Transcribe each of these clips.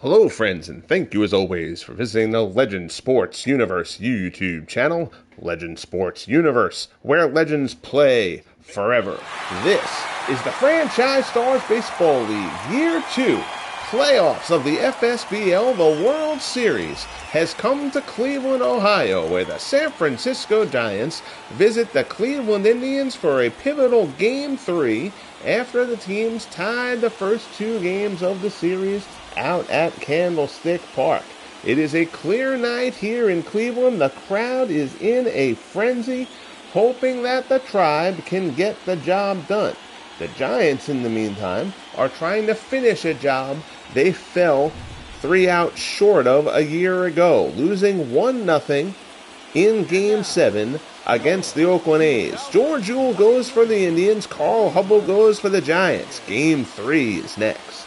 Hello, friends, and thank you as always for visiting the Legend Sports Universe YouTube channel, Legend Sports Universe, where legends play forever. This is the Franchise Stars Baseball League Year 2 playoffs of the FSBL. The World Series has come to Cleveland, Ohio, where the San Francisco Giants visit the Cleveland Indians for a pivotal Game 3 after the teams tied the first two games of the series out at Candlestick Park. It is a clear night here in Cleveland. The crowd is in a frenzy, hoping that the Tribe can get the job done. The Giants, in the meantime, are trying to finish a job they fell 3 outs short of a year ago, losing 1-0 in Game 7 against the Oakland A's. George Uhl goes for the Indians. Carl Hubble goes for the Giants. Game 3 is next.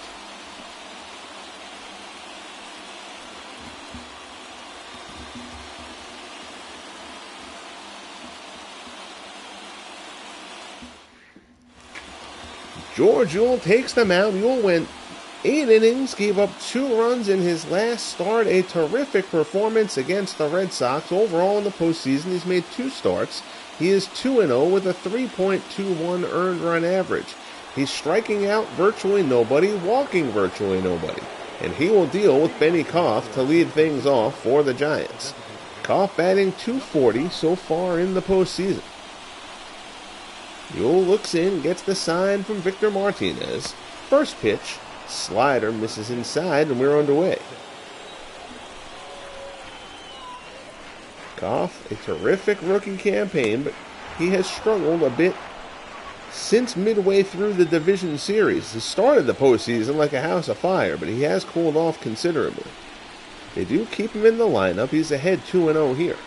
George Uhl takes the mound. Uhl went 8 innings, gave up 2 runs in his last start. A terrific performance against the Red Sox. Overall in the postseason, he's made 2 starts. He is 2-0 with a 3.21 earned run average. He's striking out virtually nobody, walking virtually nobody. And he will deal with Benny Koff to lead things off for the Giants. Koff batting .240 so far in the postseason. Uhl looks in, gets the sign from Victor Martinez. First pitch, slider misses inside, and we're underway. Koff, a terrific rookie campaign, but he has struggled a bit since midway through the division series. He started the postseason like a house of fire, but he has cooled off considerably. They do keep him in the lineup. He's ahead 2-0 here.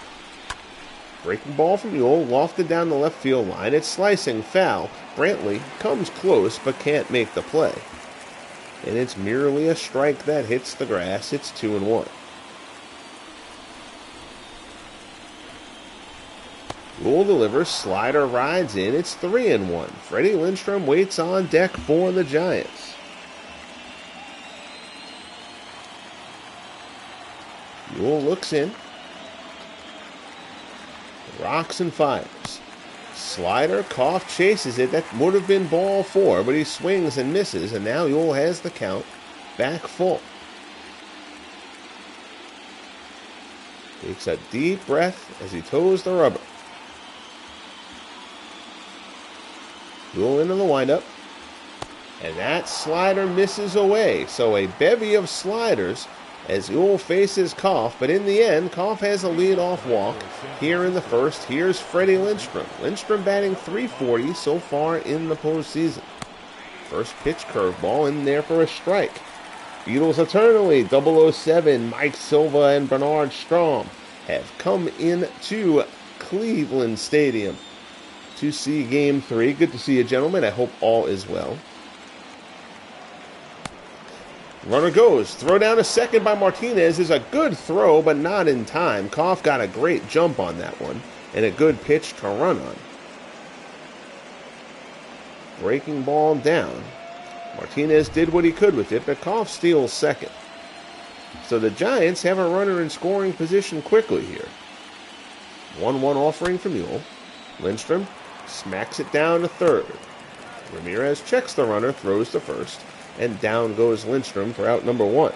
Breaking ball from Uhl, lofted down the left field line. It's slicing foul. Brantley comes close but can't make the play. And it's merely a strike that hits the grass. It's 2-1. Uhl delivers, slider rides in. It's 3-1. Freddie Lindstrom waits on deck for the Giants. Uhl looks in. Rocks and fires. Slider, Koff chases it. That would have been ball 4, but he swings and misses, and now Uhl has the count back full. Takes a deep breath as he toes the rubber. Uhl into the windup, and that slider misses away. So a bevy of sliders as Uhl faces Koff, but in the end, Koff has a leadoff walk here in the first. Here's Freddie Lindstrom. Lindstrom batting .340 so far in the postseason. First pitch curveball in there for a strike. Beatles eternally, 007, Mike Silva and Bernard Strom have come into Cleveland Stadium to see Game 3. Good to see you, gentlemen. I hope all is well. Runner goes. Throw down to second by Martinez is a good throw, but not in time. Koff got a great jump on that one, and a good pitch to run on. Breaking ball down. Martinez did what he could with it, but Koff steals second. So the Giants have a runner in scoring position quickly here. 1-1 offering from Uhl. Lindstrom smacks it down to third. Ramirez checks the runner, throws to first. And down goes Lindstrom for out number 1.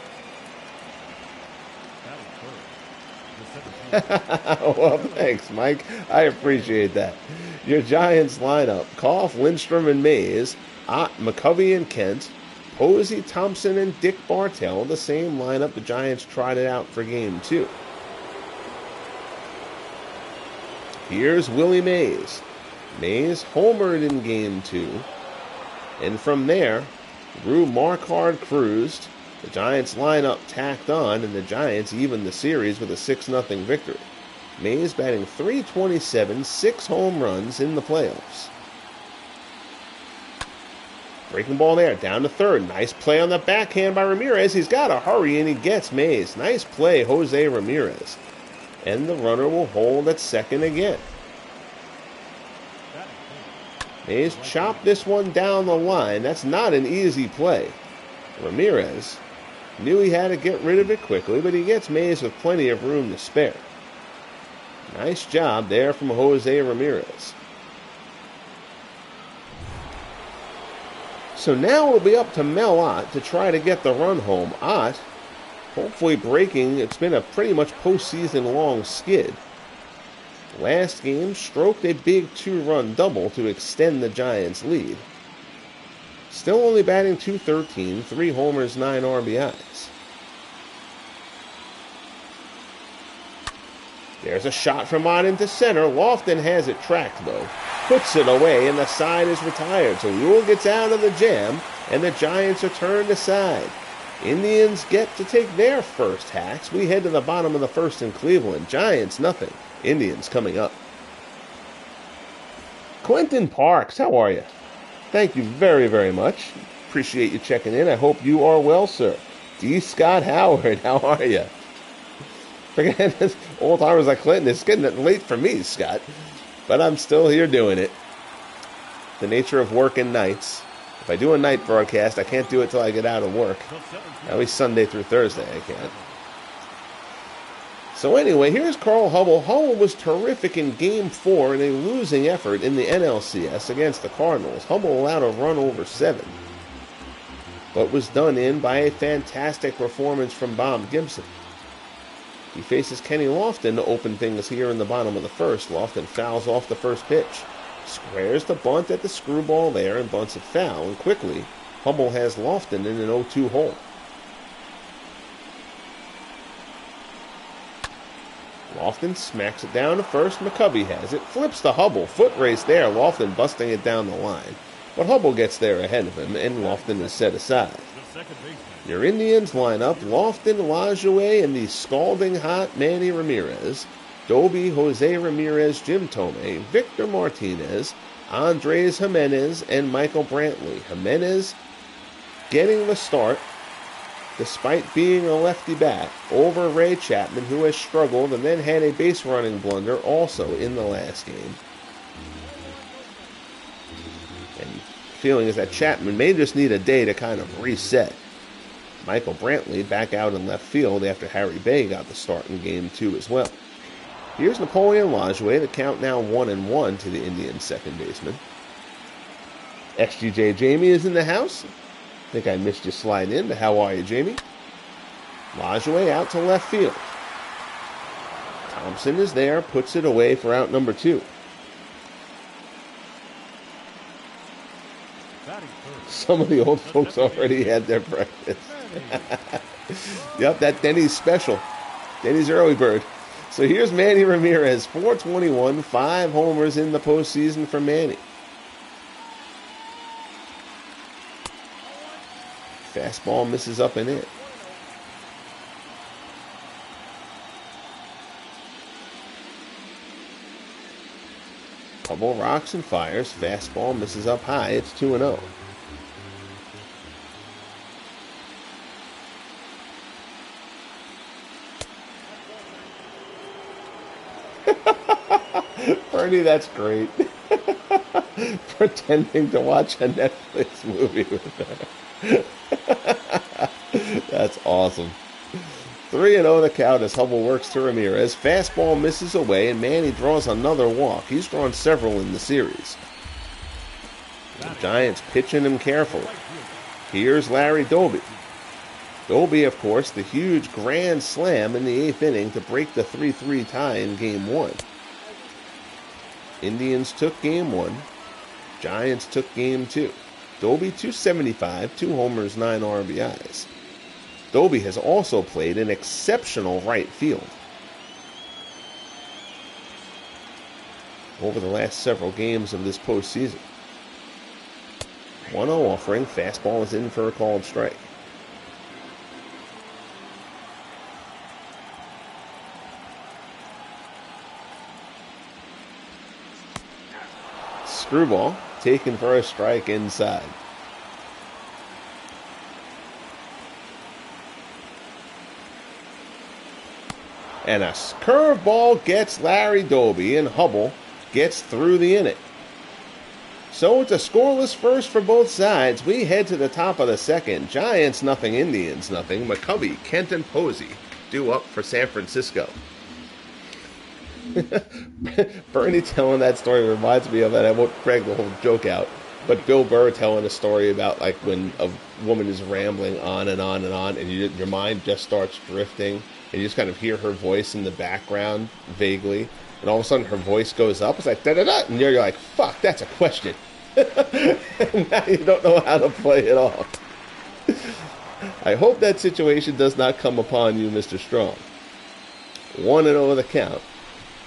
Well, thanks, Mike. I appreciate that. Your Giants lineup: Koff, Lindstrom, and Mays, Ott, McCovey, and Kent, Posey, Thompson, and Dick Bartell. The same lineup the Giants tried it out for Game 2. Here's Willie Mays. Mays homered in Game 2. And from there, Drew Marquard cruised. The Giants lineup tacked on, and the Giants evened the series with a 6-0 victory. Mays batting .327, 6 home runs in the playoffs. Breaking ball there, down to third. Nice play on the backhand by Ramirez. He's got to hurry, and he gets Mays. Nice play, Jose Ramirez. And the runner will hold at second again. Mays chopped this one down the line. That's not an easy play. Ramirez Knew he had to get rid of it quickly, but he gets Mays with plenty of room to spare. Nice job there from Jose Ramirez. So now it'll be up to Mel Ott to try to get the run home. Ott, hopefully breaking, it's been a pretty much postseason long skid. Last game, stroked a big 2-run double to extend the Giants' lead. Still only batting .213, 3 homers, 9 RBIs. There's a shot from Ott into center. Lofton has it tracked, though. Puts it away, and the side is retired. So Ewell gets out of the jam, and the Giants are turned aside. Indians get to take their first hacks. We head to the bottom of the first in Cleveland. Giants, nothing. Indians coming up. Quentin Parks, how are you? Thank you very, very much. Appreciate you checking in. I hope you are well, sir. D. Scott Howard, how are you? Forget this. Old timers like Clinton. It's getting late for me, Scott. But I'm still here doing it. The nature of working nights. If I do a night broadcast, I can't do it till I get out of work. At least Sunday through Thursday, I can't. So anyway, here's Carl Hubbell. Hubbell was terrific in Game 4 in a losing effort in the NLCS against the Cardinals. Hubbell allowed a run over 7. But was done in by a fantastic performance from Bob Gibson. He faces Kenny Lofton to open things here in the bottom of the first. Lofton fouls off the first pitch. Squares the bunt at the screwball there and bunts it foul. And quickly, Hubbell has Lofton in an 0-2 hole. Lofton smacks it down to first. McCovey has it. Flips to Hubbell. Foot race there. Lofton busting it down the line. But Hubbell gets there ahead of him, and Lofton is set aside. Your Indians line up Lofton, Lajoie, and the scalding hot Manny Ramirez, Doby, Jose Ramirez, Jim Thome, Victor Martinez, Andres Jimenez, and Michael Brantley. Jimenez getting the start, despite being a lefty bat, over Ray Chapman, who has struggled and then had a base running blunder also in the last game. And feeling is that Chapman may just need a day to kind of reset. Michael Brantley back out in left field after Harry Bay got the start in Game 2 as well. Here's Napoleon Lajoie, the count now 1-1 to the Indians' second baseman. XGJ Jamie is in the house. I think I missed you slide in, but how are you, Jamie? Lajoie out to left field. Thompson is there, puts it away for out number 2. Some of the old folks already had their breakfast. Yep, that Denny's special. Denny's early bird. So here's Manny Ramirez, 421, 5 homers in the postseason for Manny. Fastball misses up and in. Hubbell rocks and fires. Fastball misses up high. It's 2-0. Bernie, that's great. Pretending to watch a Netflix movie with her. That's awesome. 3-0 the count as Hubbell works to Ramirez. Fastball misses away, and Manny draws another walk. He's drawn several in the series. The Giants pitching him carefully. Here's Larry Doby. Doby, of course, the huge grand slam in the 8th inning to break the 3-3 tie in Game 1. Indians took Game 1. Giants took Game 2. Doby 275, 2 homers, 9 RBIs. Doby has also played an exceptional right field over the last several games of this postseason. 1-0 offering. Fastball is in for a called strike. Screwball taken for a strike inside. And a curveball gets Larry Doby, and Hubbell gets through the inning. So it's a scoreless first for both sides. We head to the top of the second. Giants nothing, Indians nothing. McCovey, Kent, and Posey due up for San Francisco. Bernie telling that story reminds me of that. I won't drag the whole joke out, but Bill Burr telling a story about like when a woman is rambling on and on and on, and your mind just starts drifting, and you just kind of hear her voice in the background vaguely, and all of a sudden her voice goes up. It's like da da da, and you're like, "Fuck, that's a question." And now you don't know how to play it off. I hope that situation does not come upon you, Mr. Strong. 1-0 the count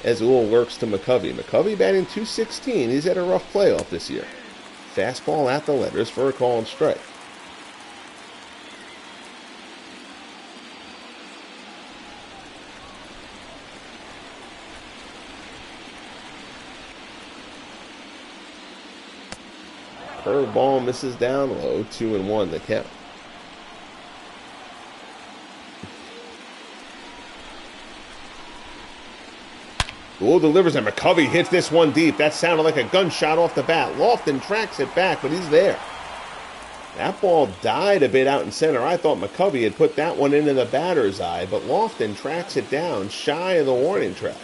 as Uhl works to McCovey. McCovey batting .216. He's had a rough playoff this year. Fastball at the letters for a called strike. Curveball misses down low. 2-1 the count. Uhl delivers and McCovey hits this one deep. That sounded like a gunshot off the bat. Lofton tracks it back, but he's there. That ball died a bit out in center. I thought McCovey had put that one into the batter's eye, but Lofton tracks it down shy of the warning track.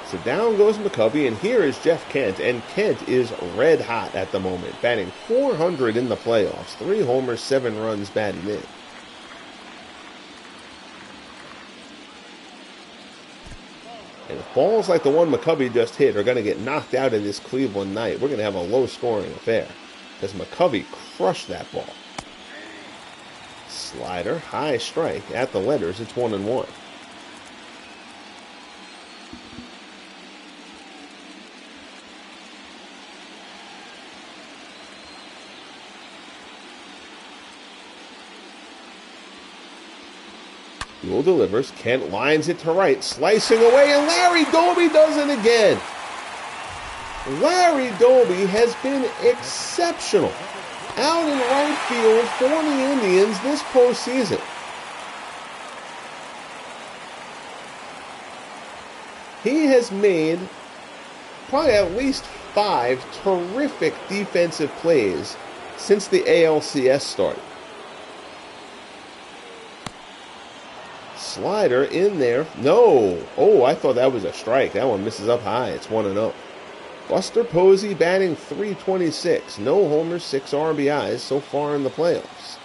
So down goes McCovey, and here is Jeff Kent, and Kent is red hot at the moment, batting .400 in the playoffs. 3 homers, 7 runs batted in. And balls like the one McCovey just hit are going to get knocked out in this Cleveland night. We're going to have a low-scoring affair because McCovey crushed that ball. Slider, high strike at the letters. It's 1-1. Uhl delivers. Kent lines it to right, slicing away, and Larry Doby does it again. Larry Doby has been exceptional out in right field for the Indians this postseason. He has made probably at least 5 terrific defensive plays since the ALCS started. Slider in there. No. Oh, I thought that was a strike. That one misses up high. It's 1-0. Buster Posey batting .326. No homers, 6 RBIs so far in the playoffs.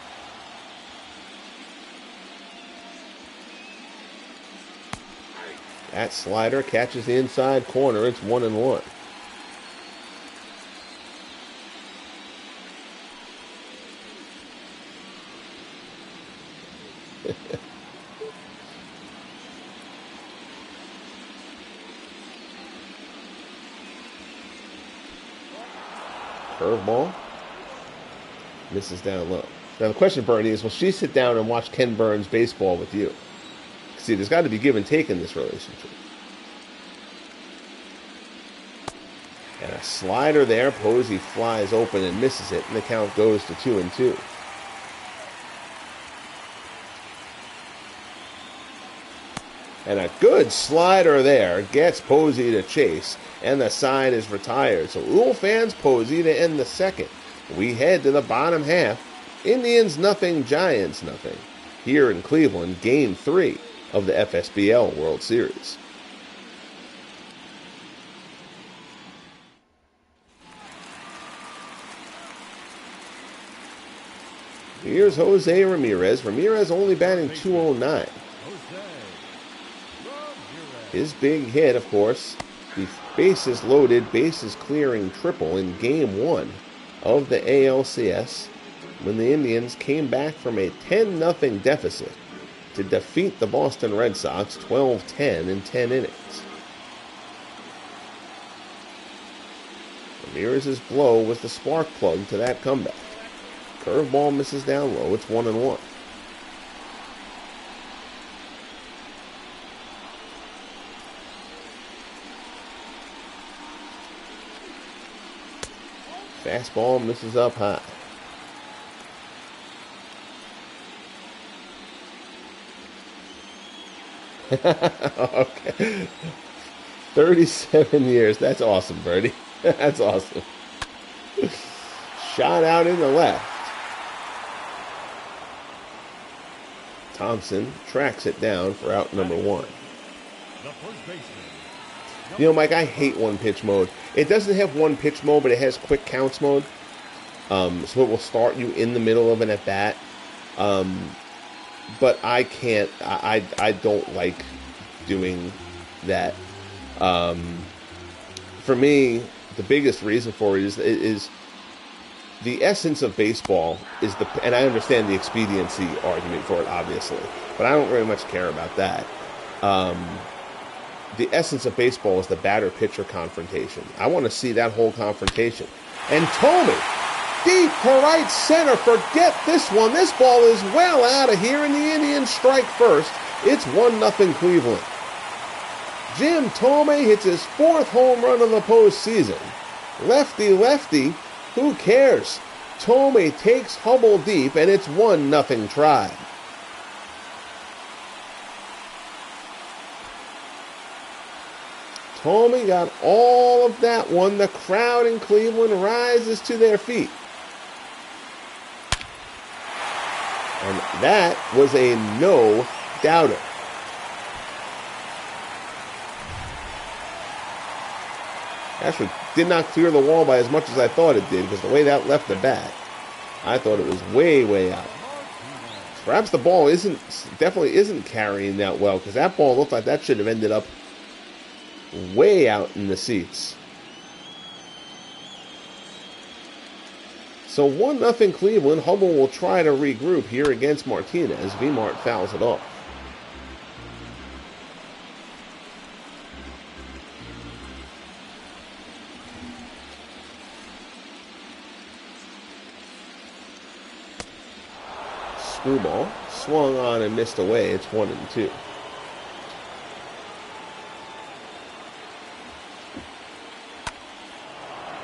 That slider catches the inside corner. It's 1-1. Curveball. Misses down low. Now the question, Bernie, is will she sit down and watch Ken Burns baseball with you? See, there's got to be give and take in this relationship. And a slider there. Posey flies open and misses it, and the count goes to 2-2. And a good slider there gets Posey to chase, and the side is retired. So Uhl fans Posey to end the second. We head to the bottom half. Indians nothing, Giants nothing. Here in Cleveland, Game 3 of the FSBL World Series. Here's Jose Ramirez. Ramirez only batting .209. His big hit, of course, the bases loaded, bases clearing triple in Game 1 of the ALCS when the Indians came back from a 10-0 deficit to defeat the Boston Red Sox 12-10 in 10 innings. Ramirez's blow was the spark plug to that comeback. Curveball misses down low. It's 1-1. Fastball misses up high. Okay. 37 years. That's awesome, Birdie. That's awesome. Shot out in the left. Thompson tracks it down for out number 1. You know, Mike, I hate one-pitch mode. It doesn't have one-pitch mode, but it has quick counts mode. So it will start you in the middle of an at-bat. But I can't. I don't like doing that. For me, the biggest reason for it is the essence of baseball is and I understand the expediency argument for it, obviously, but I don't very much care about that. The essence of baseball is the batter-pitcher confrontation. I want to see that whole confrontation. And Thome, deep to right center. Forget this one. This ball is well out of here, and the Indians strike first. It's 1-0 Cleveland. Jim Thome hits his 4th home run of the postseason. Lefty, who cares? Thome takes Hubble deep, and it's 1-0 Tribe. Thome got all of that one. The crowd in Cleveland rises to their feet. And that was a no-doubter. Actually, did not clear the wall by as much as I thought it did, because the way that left the bat, I thought it was way, way out. Perhaps the ball definitely isn't carrying that well, because that ball looked like that should have ended up way out in the seats. So 1-0 Cleveland. Hubble will try to regroup here against Martinez. V-Mart fouls it off. Screwball swung on and missed away. It's 1-2.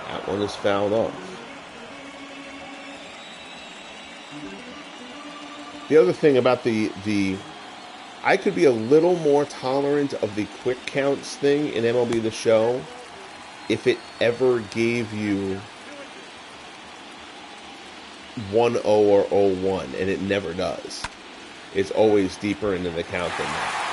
That one is fouled off. The other thing about the I could be a little more tolerant of the quick counts thing in MLB The Show if it ever gave you 1-0 or 0-1, and it never does. It's always deeper into the count than that.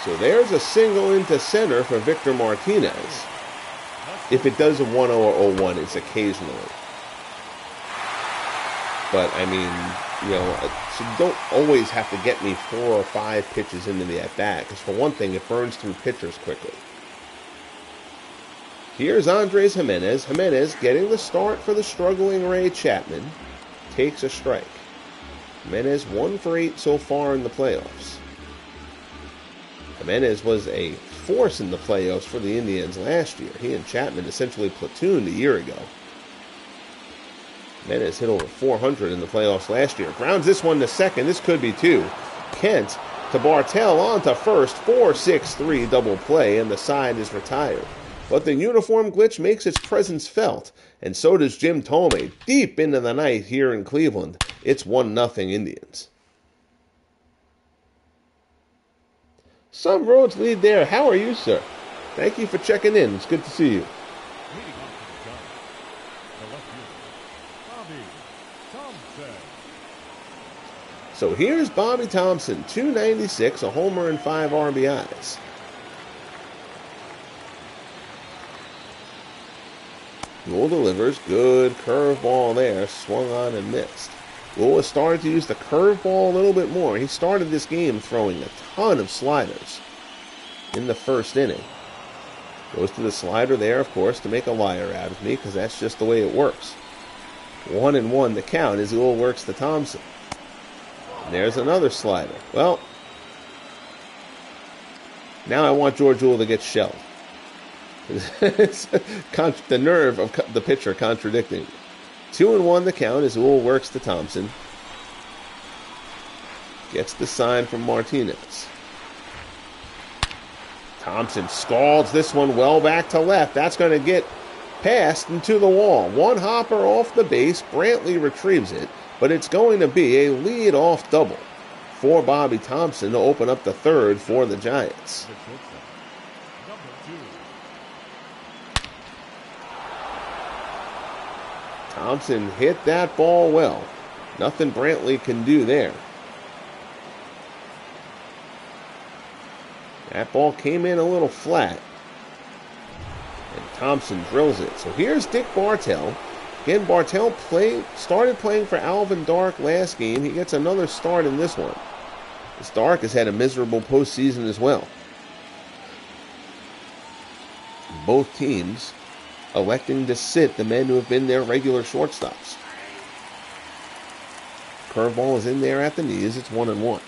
So there's a single into center for Victor Martinez. If it does a 1-0 or 0-1, it's occasionally. But, I mean, you know, so you don't always have to get me 4 or 5 pitches into the at-bat, because for one thing, it burns through pitchers quickly. Here's Andres Gimenez. Gimenez getting the start for the struggling Ray Chapman. Takes a strike. Gimenez 1 for 8 so far in the playoffs. Gimenez was a force in the playoffs for the Indians last year. He and Chapman essentially platooned a year ago. Gimenez hit over 400 in the playoffs last year. Grounds this one to second. This could be 2. Kent to Bartell on to first. 4-6-3 double play, and the side is retired. But the uniform glitch makes its presence felt, and so does Jim Thome deep into the night here in Cleveland. It's 1-0 Indians. Some roads lead there. How are you, sir? Thank you for checking in. It's good to see you. So here's Bobby Thompson, 296, a homer and 5 RBIs. Gould delivers. Good curveball there. Swung on and missed. Gould has started to use the curveball a little bit more. He started this game throwing a ton of sliders in the first inning. Goes to the slider there, of course, to make a liar out of me, because that's just the way it works. 1-1 the count as Gould works to Thompson. And there's another slider. Well, now I want George Gould to get shelled. It's the nerve of the pitcher contradicting. 2-1 the count as Gould works to Thompson. Gets the sign from Martinez. Thompson scalds this one well back to left. That's going to get past into the wall. One hopper off the base. Brantley retrieves it, but it's going to be a lead-off double. for Bobby Thompson to open up the third for the Giants. Thompson hit that ball well. Nothing Brantley can do there. That ball came in a little flat. And Thompson drills it. So here's Dick Bartell. Again, Bartell started playing for Alvin Dark last game. He gets another start in this one. This Dark has had a miserable postseason as well. Both teams electing to sit the men who have been their regular shortstops. Curveball is in there at the knees. It's 1-1.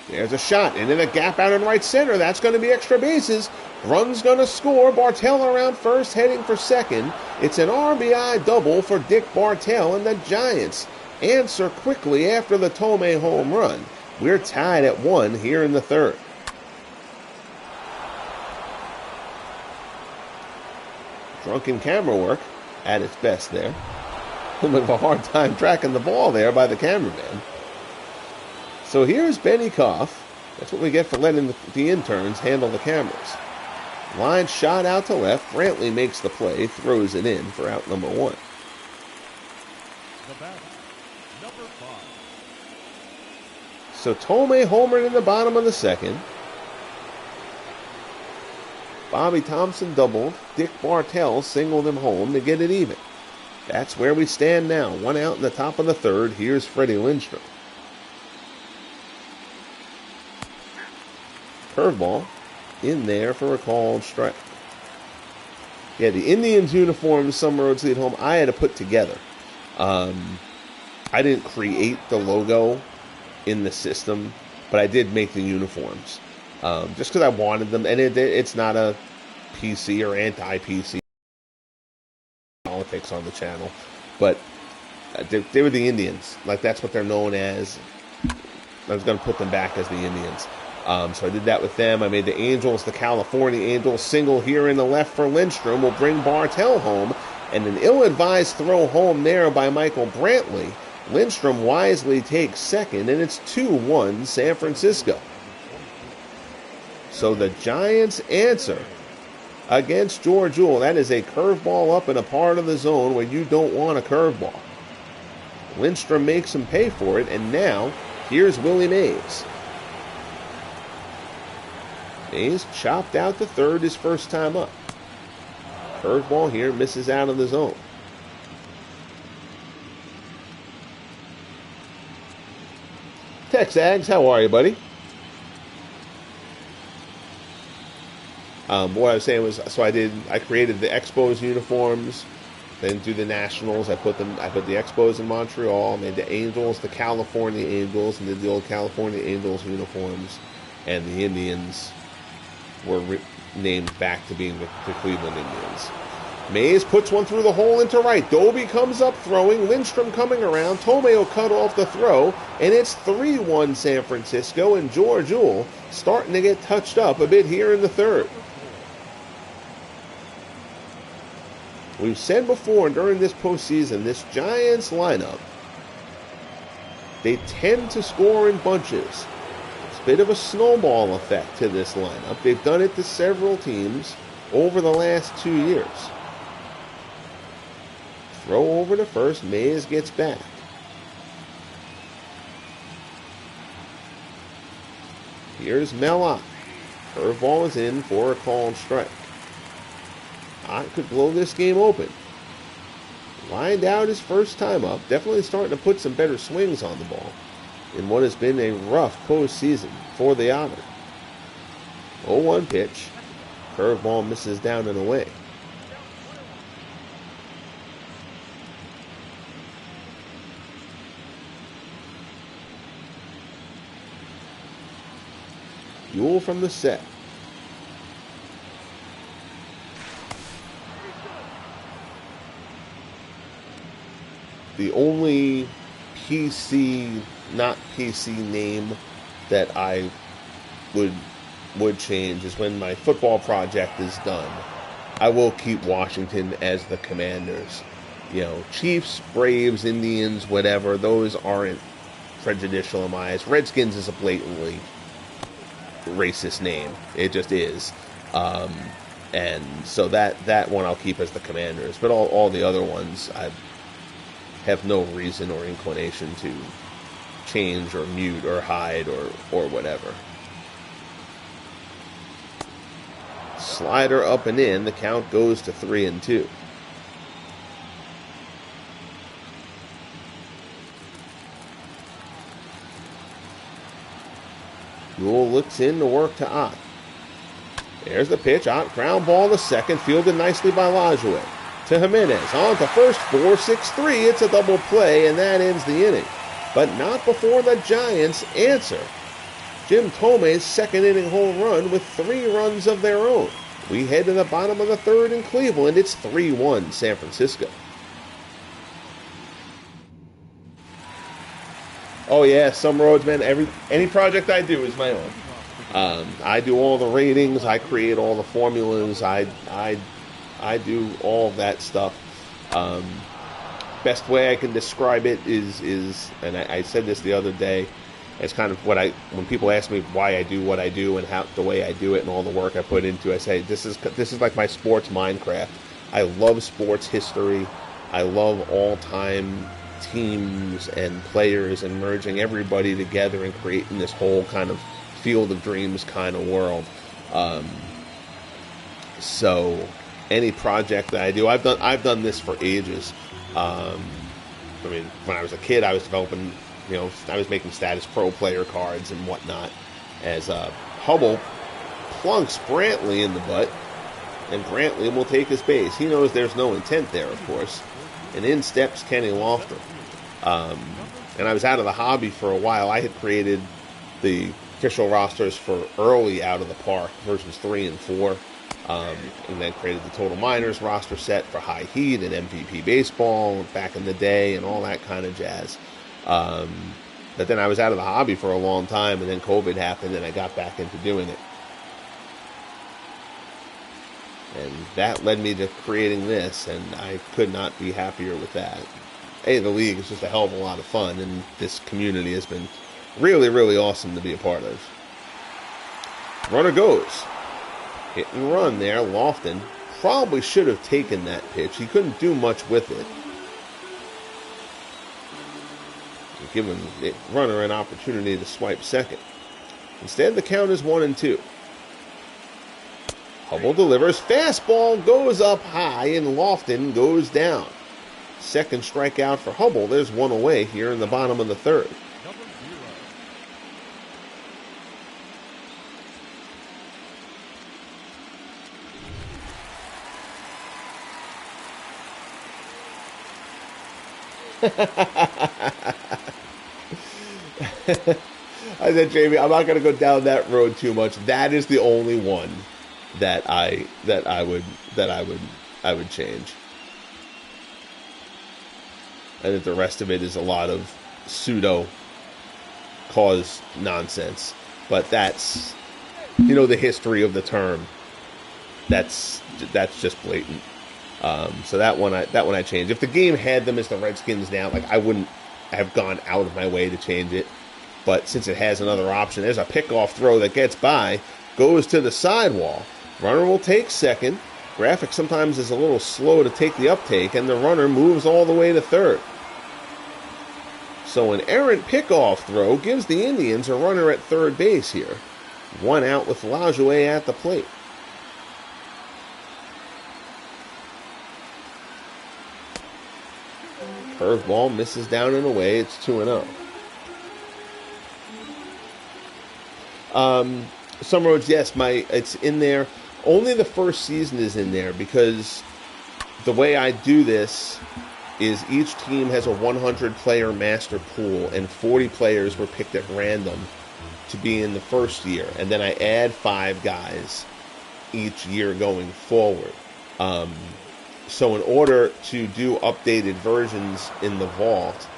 There's a shot into the gap out in right center. That's going to be extra bases. Run's going to score. Bartell around first, heading for second. It's an RBI double for Dick Bartell, and the Giants answer quickly after the Thome home run. We're tied at 1 here in the third. Drunken camera work at its best there. A little bit of a hard time tracking the ball there by the cameraman. So here's Benny Koff. That's what we get for letting the interns handle the cameras. Line shot out to left. Brantley makes the play, throws it in for out number 1. The batter, number 5. So Thome homered in the bottom of the second. Bobby Thompson doubled. Dick Bartell singled him home to get it even. That's where we stand now. 1 out in the top of the third. Here's Freddie Lindstrom. Curveball in there for a called strike. Yeah, the Indians uniforms Summer Road Lead Home I had to put together. I didn't create the logo in the system, but I did make the uniforms. Just because I wanted them, and it's not a PC or anti-PC politics on the channel, but they were the Indians. Like, that's what they're known as. I was going to put them back as the Indians. So I did that with them. I made the Angels, the California Angels. Single here in the left for Lindstrom will bring Bartell home. And an ill-advised throw home there by Michael Brantley. Lindstrom wisely takes second, and it's 2-1 San Francisco. So the Giants answer against George Jewell. That is a curveball up in a part of the zone where you don't want a curveball. Lindstrom makes him pay for it, and now here's Willie Mays. Mays chopped out to third his first time up. Curveball here, misses out of the zone. Tex Ags, how are you, buddy? What I was saying was, so I created the Expos uniforms, then do the Nationals. I put the Expos in Montreal, made the Angels, the California Angels, and did the old California Angels uniforms, and the Indians were named back to being the Cleveland Indians. Mays puts one through the hole into right. Doby comes up throwing. Lindstrom coming around. Thome will cut off the throw. And it's 3-1 San Francisco. And George Jewell starting to get touched up a bit here in the third. We've said before during this postseason, this Giants lineup, they tend to score in bunches. It's a bit of a snowball effect to this lineup. They've done it to several teams over the last 2 years. Throw over to first. Mays gets back. Here's Mel. Curveball is in for a called strike. I could blow this game open. Lined out his first time up. Definitely starting to put some better swings on the ball in what has been a rough postseason for the Otter. 0-1 pitch. Curveball misses down and away. Jewell from the set. The only PC, not PC name that I would change is when my football project is done. I will keep Washington as the Commanders. You know, Chiefs, Braves, Indians, whatever, those aren't prejudicial in my eyes. Redskins is a blatantly racist name. It just is. And so that one I'll keep as the Commanders. But all the other ones, I have no reason or inclination to change or mute or hide or whatever. Slider up and in. The count goes to 3-2. Newell looks in to work to Ott. There's the pitch. Ott ground ball to second, fielded nicely by Lajoie. To Jimenez, on to first, 4-6-3. It's a double play, and that ends the inning. But not before the Giants answer. Jim Thome's second inning home run with 3 runs of their own. We head to the bottom of the third in Cleveland. It's 3-1 San Francisco. Oh yeah, some roads, man. Any project I do is my own. I do all the ratings. I create all the formulas. I do all that stuff. Best way I can describe it is, and I said this the other day. It's kind of when people ask me why I do what I do and how the way I do it and all the work I put into it, I say this is like my sports Minecraft. I love sports history. I love all-time teams and players and merging everybody together and creating this whole kind of field of dreams kind of world. So any project that I do, I've done this for ages. I mean, when I was a kid, I was developing, I was making Status Pro player cards and whatnot. As Hubble plunks Brantley in the butt, and Brantley will take his base. He knows there's no intent there, of course. And in steps Kenny Lofton. And I was out of the hobby for a while. I had created the official rosters for early Out of the Park, versions 3 and 4. And then created the Total Minors roster set for High Heat and MVP Baseball back in the day and all that kind of jazz. But then I was out of the hobby for a long time, and then COVID happened, and I got back into doing it. And that led me to creating this, and I could not be happier with that. Hey, the league is just a hell of a lot of fun, and this community has been really, really awesome to be a part of. Runner goes. Hit and run there. Lofton probably should have taken that pitch. He couldn't do much with it. Giving the runner an opportunity to swipe second. Instead, the count is 1-2. Hubble delivers. Fastball goes up high, and Lofton goes down. Second strikeout for Hubble. There's one away here in the bottom of the third. I said, Jamie, I'm not going to go down that road too much. That is the only one that I would change. I think the rest of it is a lot of pseudo cause nonsense. But that's, the history of the term. That's just blatant. So that one I changed. If the game had them as the Redskins now, I wouldn't have gone out of my way to change it. But since it has another option, there's a pickoff throw that gets by, goes to the sidewall. Runner will take second. Graphic sometimes is a little slow to take the uptake, and the runner moves all the way to third. So an errant pickoff throw gives the Indians a runner at third base here. One out with Lajoie at the plate. Curveball misses down and away. It's 2-0. Some roads, yes, it's in there. Only the first season is in there because the way I do this is each team has a 100-player master pool, and 40 players were picked at random to be in the first year. And then I add 5 guys each year going forward. So in order to do updated versions in the vault,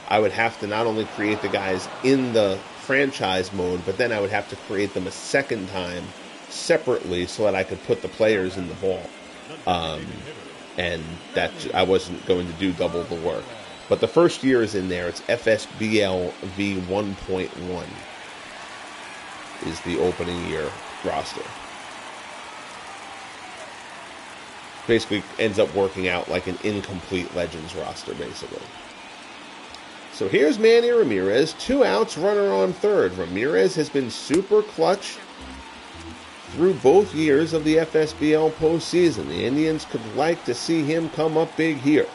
I would have to not only create the guys in the franchise mode, but then I would have to create them a second time separately so that I could put the players in the vault. And that I wasn't going to do double the work. But the first year is in there. It's FSBL V1.1 is the opening year roster. Basically ends up working out like an incomplete Legends roster, basically. So here's Manny Ramirez. 2 outs, runner on third. Ramirez has been super clutch through both years of the FSBL postseason. The Indians could like to see him come up big here.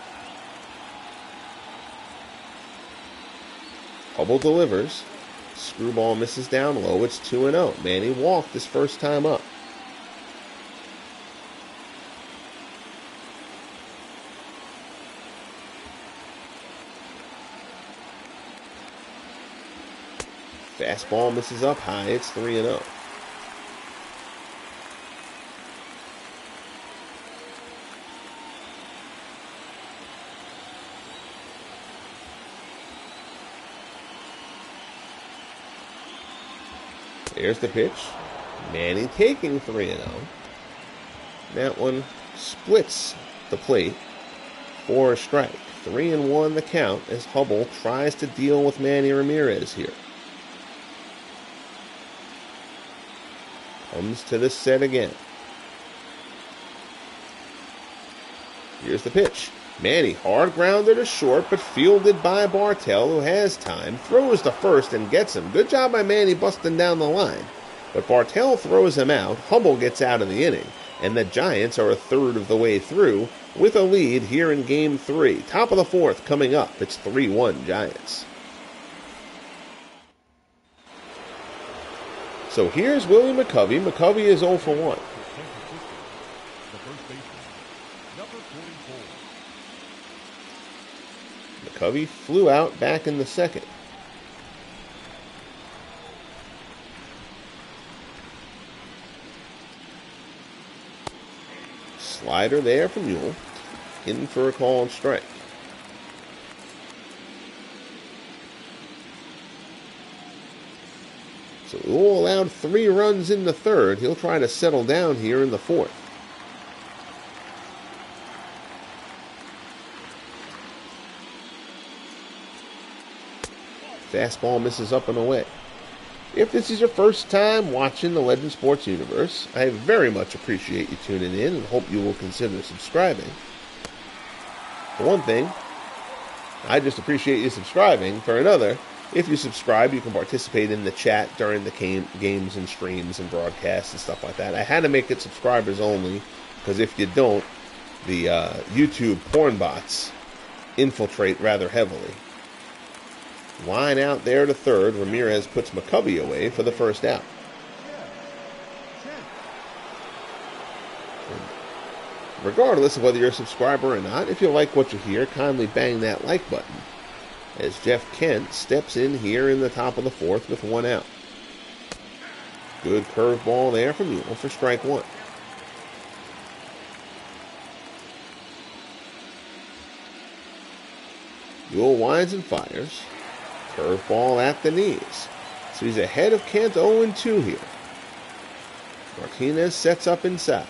Hubble delivers. Screwball misses down low. It's 2-0. Manny walked his first time up. Fastball misses up high. It's 3-0. There's the pitch. Manny taking 3-0. That one splits the plate for a strike. 3-1 the count as Hubble tries to deal with Manny Ramirez here. Comes to the set again. Here's the pitch. Manny hard grounded to short, but fielded by Bartell, who has time. Throws to first and gets him. Good job by Manny busting down the line. But Bartell throws him out. Hubble gets out of the inning. And the Giants are a third of the way through with a lead here in Game 3. Top of the fourth coming up. It's 3-1 Giants. So here's Willie McCovey. McCovey is 0 for 1. McCovey flew out back in the second. Slider there from Newell. In for a call and strike. So Newell allowed 3 runs in the third. He'll try to settle down here in the fourth. Fastball misses up and away. If this is your first time watching the Legend Sports Universe, I very much appreciate you tuning in and hope you will consider subscribing. For one thing, I just appreciate you subscribing. For another, if you subscribe, you can participate in the chat during the games and streams and broadcasts and stuff like that. I had to make it subscribers only, because if you don't, the YouTube porn bots infiltrate rather heavily. Line out there to third. Ramirez puts McCovey away for the first out. Regardless of whether you're a subscriber or not, if you like what you hear, kindly bang that like button. As Jeff Kent steps in here in the top of the fourth with 1 out. Good curveball there from Newell for strike 1. Newell winds and fires. Curveball at the knees. So he's ahead of Kent 0-2 here. Martinez sets up inside.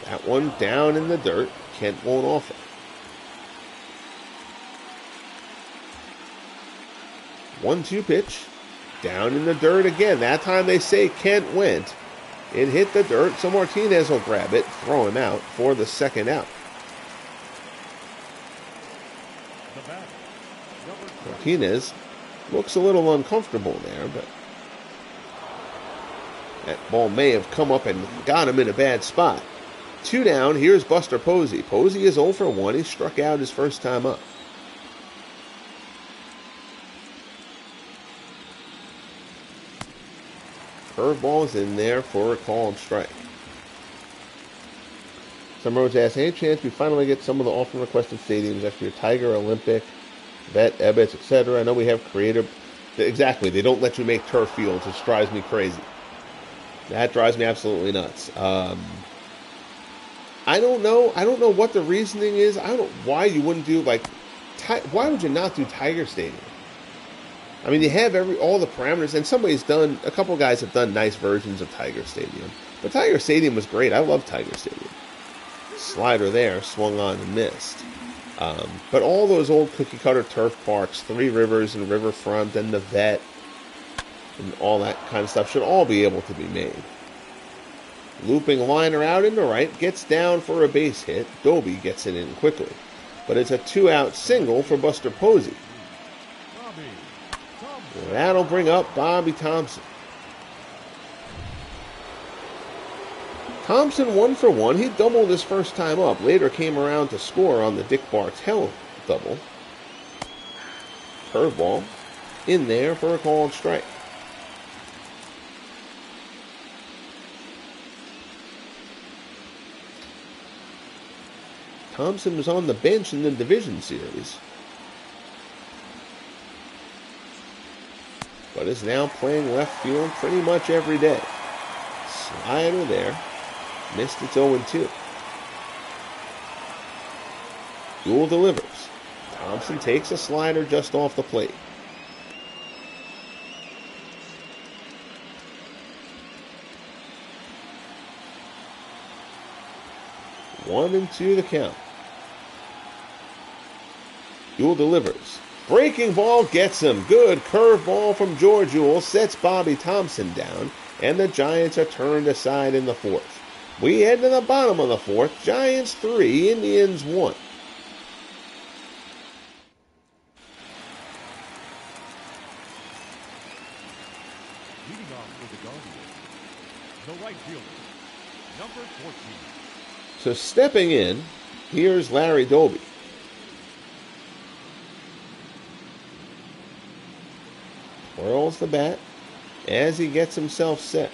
That one down in the dirt. Kent won't offer. One-two pitch. Down in the dirt again. That time they say Kent went. It hit the dirt, so Martinez will grab it, throw him out for the second out. Martinez looks a little uncomfortable there, but that ball may have come up and got him in a bad spot. 2 down, here's Buster Posey. Posey is 0 for 1. He struck out his first time up. Curveball's in there for a call and strike. Some roads ask, any chance we finally get some of the often requested stadiums after your Tiger, Olympic, Bet, Ebbets, etc.? I know we have creative... Exactly, they don't let you make turf fields, which drives me crazy. That drives me absolutely nuts. I don't know. I don't know what the reasoning is. I don't know why you wouldn't do, like... Why would you not do Tiger Stadium? I mean, you have all the parameters, and a couple guys have done nice versions of Tiger Stadium. But Tiger Stadium was great. I love Tiger Stadium. Slider there, swung on and missed. But all those old cookie-cutter turf parks, Three Rivers and Riverfront and the Vet, and all that kind of stuff should all be able to be made. Looping liner out into right, gets down for a base hit. Doby gets it in quickly. But it's a 2-out single for Buster Posey. That'll bring up Bobby Thomson. Thompson 1 for 1. He doubled his first time up. Later came around to score on the Dick Bartell double. Curveball in there for a called strike. Thompson was on the bench in the division series, but is now playing left field pretty much every day. Slider there. Missed its 0-2. Gould delivers. Thompson takes a slider just off the plate. One and two the count. Gould delivers. Breaking ball gets him. Good curveball from George Ewell sets Bobby Thomson down, and the Giants are turned aside in the fourth. We head to the bottom of the fourth. Giants 3, Indians 1. Leading off with the Guardians, the right fielder, number 14. So stepping in, here's Larry Doby. Twirls the bat as he gets himself set.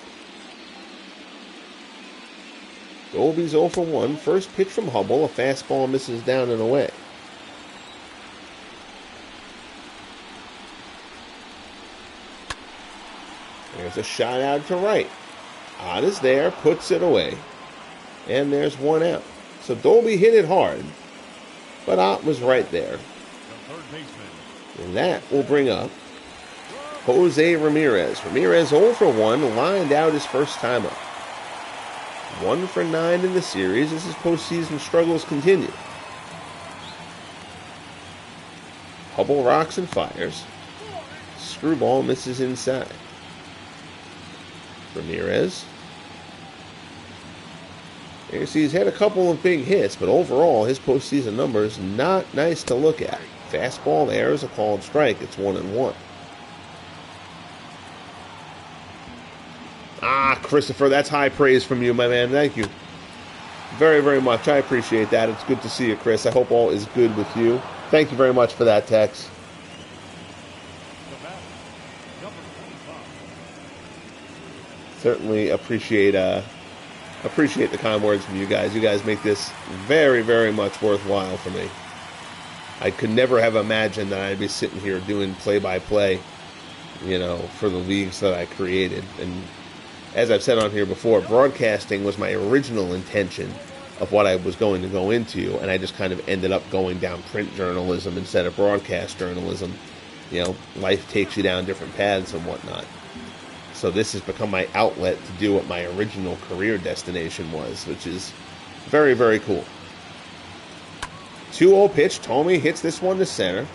Doby's 0 for 1. First pitch from Hubble. A fastball misses down and away. There's a shot out to right. Ott is there, puts it away. And there's 1 out. So Doby hit it hard, but Ott was right there. The third baseman. And that will bring up Jose Ramirez. Ramirez 0 for 1, lined out his first time up. 1 for 9 in the series as his postseason struggles continue. Hubble rocks and fires. Screwball misses inside. Ramirez. You see he's had a couple of big hits, but overall his postseason numbers not nice to look at. Fastball there is a called strike. It's 1-1. Christopher, that's high praise from you, my man. Thank you very, very much. I appreciate that. It's good to see you, Chris. I hope all is good with you. Thank you very much for that text. Certainly appreciate the kind words from you guys. You guys make this very, very much worthwhile for me. I could never have imagined that I'd be sitting here doing play-by-play, for the leagues that I created. And as I've said on here before, broadcasting was my original intention of what I was going to go into, and I just kind of ended up going down print journalism instead of broadcast journalism. Life takes you down different paths and whatnot. So this has become my outlet to do what my original career destination was, which is very, very cool. 2-0 pitch. Tomey hits this one to center.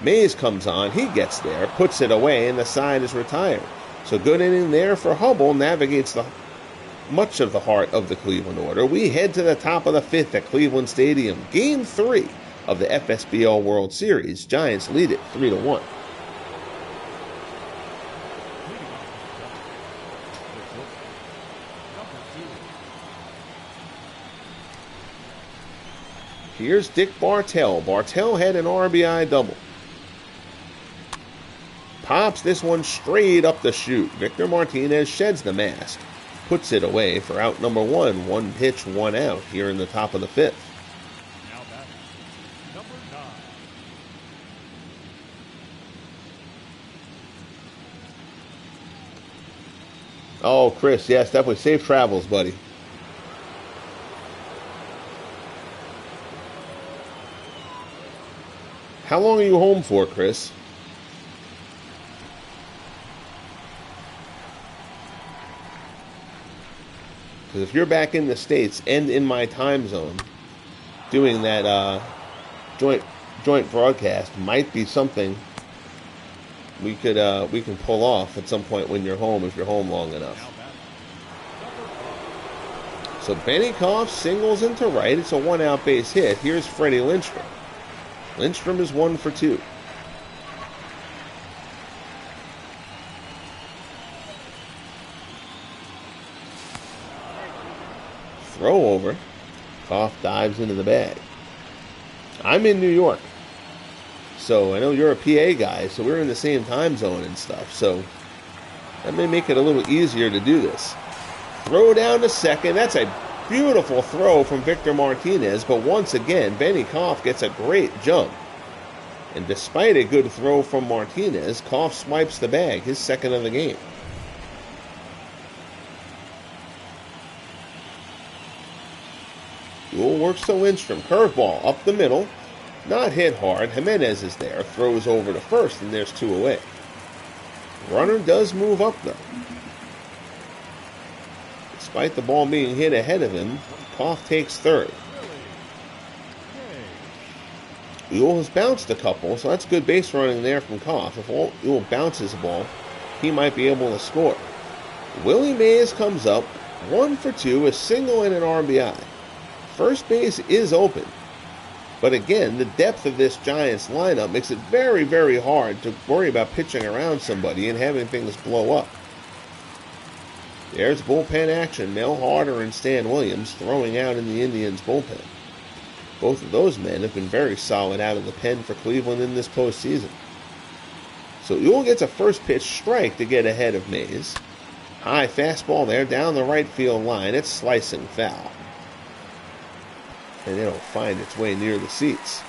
Mays comes on. He gets there, puts it away, and the side is retired. So good inning there for Hubble. Navigates much of the heart of the Cleveland order. We head to the top of the fifth at Cleveland Stadium. Game 3 of the FSBL World Series. Giants lead it 3-1. Here's Dick Bartell. Bartell had an RBI double. Pops this one straight up the chute. Victor Martinez sheds the mask. Puts it away for out number 1. 1 pitch, 1 out here in the top of the fifth. Now batting, number 9. Oh, Chris, yes, definitely. Safe travels, buddy. How long are you home for, Chris? Because if you're back in the States and in my time zone, doing that joint broadcast might be something we can pull off at some point when you're home, if you're home long enough. So Benny Koff singles into right. It's a 1-out base hit. Here's Freddie Lindstrom. Lindstrom is 1 for 2. Throw over. Koff dives into the bag. I'm in New York. So I know you're a PA guy, so we're in the same time zone and stuff. So that may make it a little easier to do this. Throw down to second. That's a beautiful throw from Victor Martinez, but once again, Benny Koff gets a great jump. And despite a good throw from Martinez, Koff swipes the bag, his second of the game. Ewell works to Lindstrom. Curveball up the middle. Not hit hard. Jimenez is there. Throws over to first, and there's 2 away. Runner does move up, though. Despite the ball being hit ahead of him, Koff takes third. Ewell has bounced a couple, so that's good base running there from Koff. If Ewell bounces the ball, he might be able to score. Willie Mays comes up, 1 for 2, a single and an RBI. First base is open. But again, the depth of this Giants lineup makes it very, very hard to worry about pitching around somebody and having things blow up. There's bullpen action. Mel Harder and Stan Williams throwing out in the Indians' bullpen. Both of those men have been very solid out of the pen for Cleveland in this postseason. So Ewell gets a first pitch strike to get ahead of Mays. High fastball there down the right field line. It's slicing foul. And it'll find its way near the seats.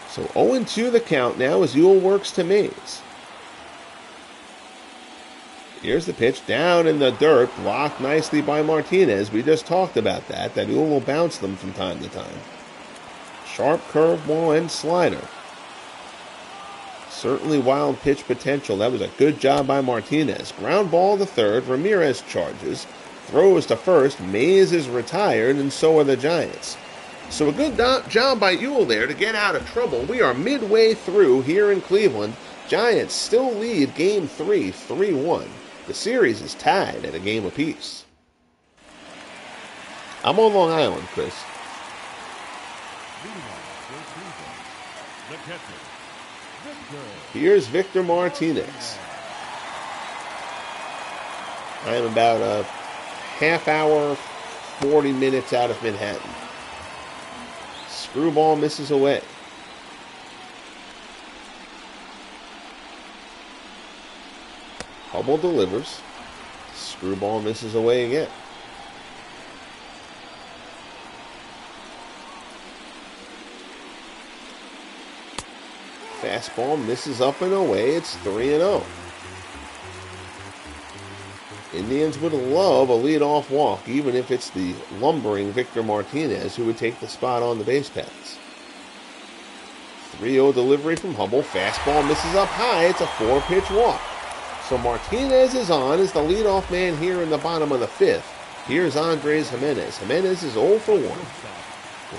So 0-2 the count now as Ewell works to Mays. Here's the pitch down in the dirt, blocked nicely by Martinez. We just talked about that Ewell will bounce them from time to time. Sharp curveball and slider. Certainly wild pitch potential. That was a good job by Martinez. Ground ball to third. Ramirez charges. Throws to first. Mays is retired, and so are the Giants. So a good job by Ewell there to get out of trouble. We are midway through here in Cleveland. Giants still lead Game 3, 3-1. The series is tied at a game apiece. I'm on Long Island, Chris. Here's Victor Martinez. I am about a half hour, 40 minutes out of Manhattan. Screwball misses away. Hubble delivers. Screwball misses away again. Fastball misses up and away. It's 3-0. Indians would love a leadoff walk, even if it's the lumbering Victor Martinez who would take the spot on the base paths. 3-0 delivery from Hubble. Fastball misses up high. It's a 4-pitch walk. So Martinez is on as the leadoff man here in the bottom of the fifth. Here's Andres Jimenez. Jimenez is 0 for 1.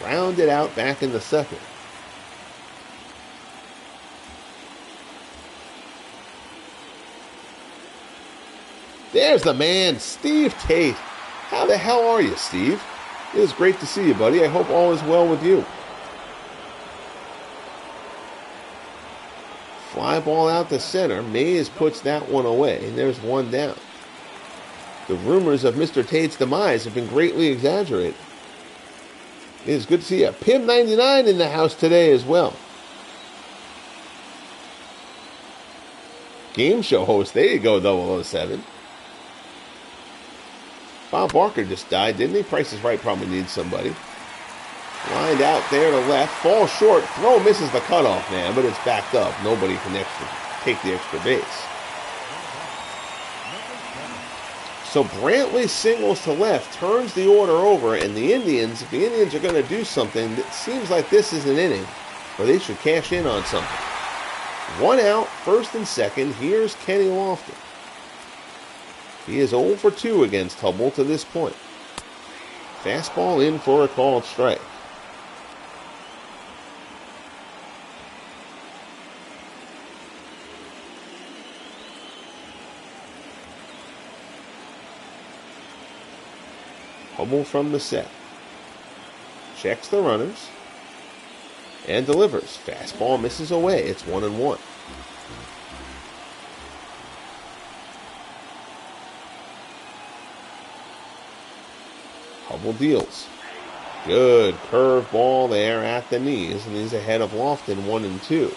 Grounded out back in the second. There's the man, Steve Tate. How the hell are you, Steve? It is great to see you, buddy. I hope all is well with you. Fly ball out to center. Mays puts that one away, and there's one down. The rumors of Mr. Tate's demise have been greatly exaggerated. It is good to see you. Pim 99 in the house today as well. Game show host. There you go, 007. Bob Barker just died, didn't he? Price is Right probably needs somebody. Lined out there to left. Falls short. Throw misses the cutoff, man, but it's backed up. Nobody can take the extra base. So Brantley singles to left, turns the order over, and the Indians, if the Indians are going to do something, it seems like this is an inning where they should cash in on something. 1 out, first and second. Here's Kenny Lofton. He is 0 for 2 against Hubble to this point. Fastball in for a called strike. Hubble from the set. Checks the runners. And delivers. Fastball misses away. It's 1-1. Hubble deals. Good curveball there at the knees, and he's ahead of Lofton 1-2.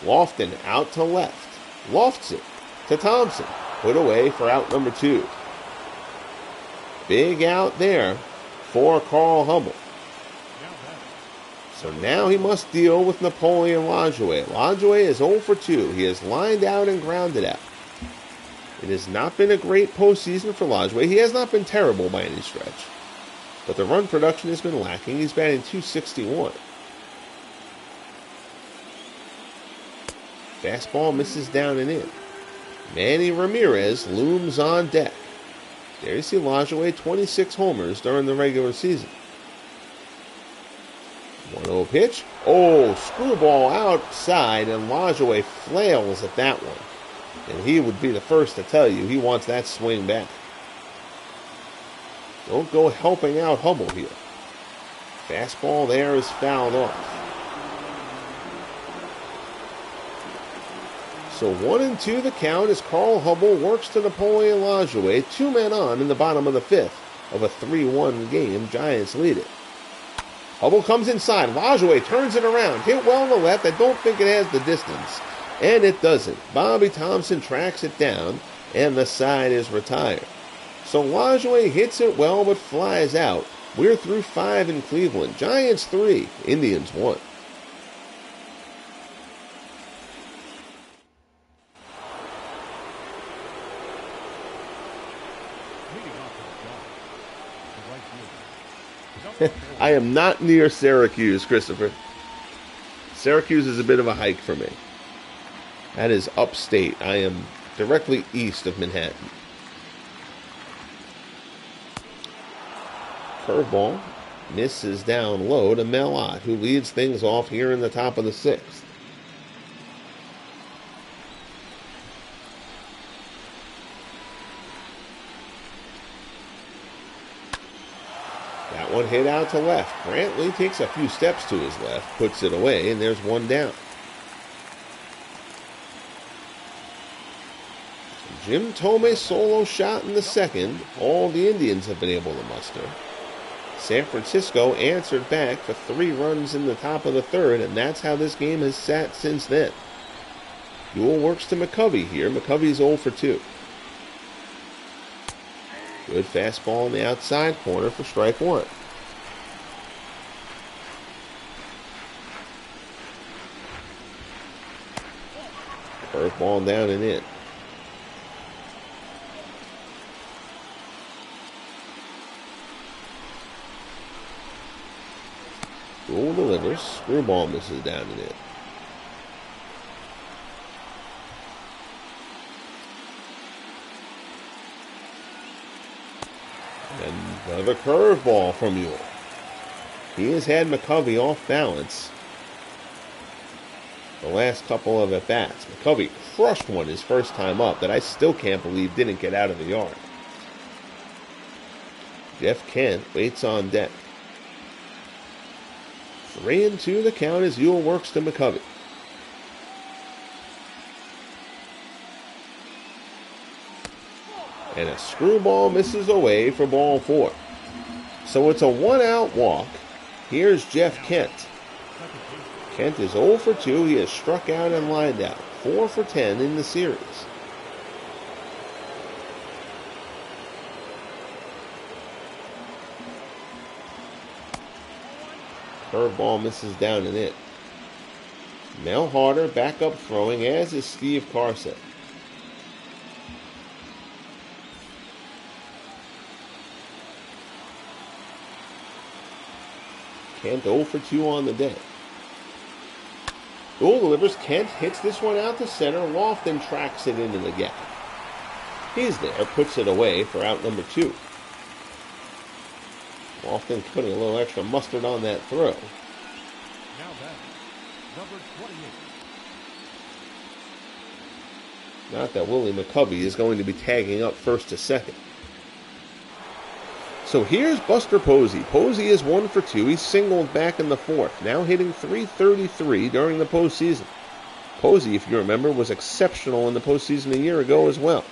Lofton out to left. Lofts it to Thompson. Put away for out number 2. Big out there for Carl Hubble. So now he must deal with Napoleon Lajoie. Lajoie is 0 for 2. He has lined out and grounded out. It has not been a great postseason for Lajoie. He has not been terrible by any stretch. But the run production has been lacking. He's batting .261. Fastball misses down and in. Manny Ramirez looms on deck. There you see Lajoie, 26 homers during the regular season. 1-0 pitch. Oh, screwball outside, and Lajoie flails at that one. And he would be the first to tell you he wants that swing back. Don't go helping out Hubble here. Fastball there is fouled off. So 1-2 the count as Carl Hubble works to Napoleon Lajoie. 2 men on in the bottom of the 5th of a 3-1 game. Giants lead it. Hubble comes inside. Lajoie turns it around. Hit well on the left. I don't think it has the distance. And it doesn't. Bobby Thompson tracks it down, and the side is retired. So Lajoie hits it well but flies out. We're through 5 in Cleveland. Giants 3, Indians 1. I am not near Syracuse, Christopher. Syracuse is a bit of a hike for me. That is upstate. I am directly east of Manhattan. Curveball misses down low to Mel Ott, who leads things off here in the top of the 6th. That one hit out to left. Brantley takes a few steps to his left, puts it away, and there's one down. Jim Thome solo shot in the 2nd. All the Indians have been able to muster. San Francisco answered back for 3 runs in the top of the 3rd, and that's how this game has sat since then. Ewell works to McCovey here. McCovey's 0 for 2. Good fastball on the outside corner for strike 1. Curveball down and in. Ewell delivers. Screwball misses down and in. Another curveball from Ewell. He has had McCovey off balance the last couple of at-bats. McCovey crushed one his first time up that I still can't believe didn't get out of the yard. Jeff Kent waits on deck. 3-2 the count as Ewell works to McCovey. And a screwball misses away for ball 4. So it's a 1-out walk. Here's Jeff Kent. Kent is 0 for 2. He has struck out and lined out. 4 for 10 in the series. Curveball misses down and in. Mel Harder back up throwing, as is Steve Carson. Kent 0 for 2 on the day. Gould delivers. Kent hits this one out to center. Lofton tracks it into the gap. He's there, puts it away for out number 2. Lofton putting a little extra mustard on that throw. Now batting, number 28. Not that Willie McCovey is going to be tagging up first to second. So here's Buster Posey. Posey is 1 for 2. He's singled back in the 4th, now hitting .333 during the postseason. Posey, if you remember, was exceptional in the postseason a year ago as well.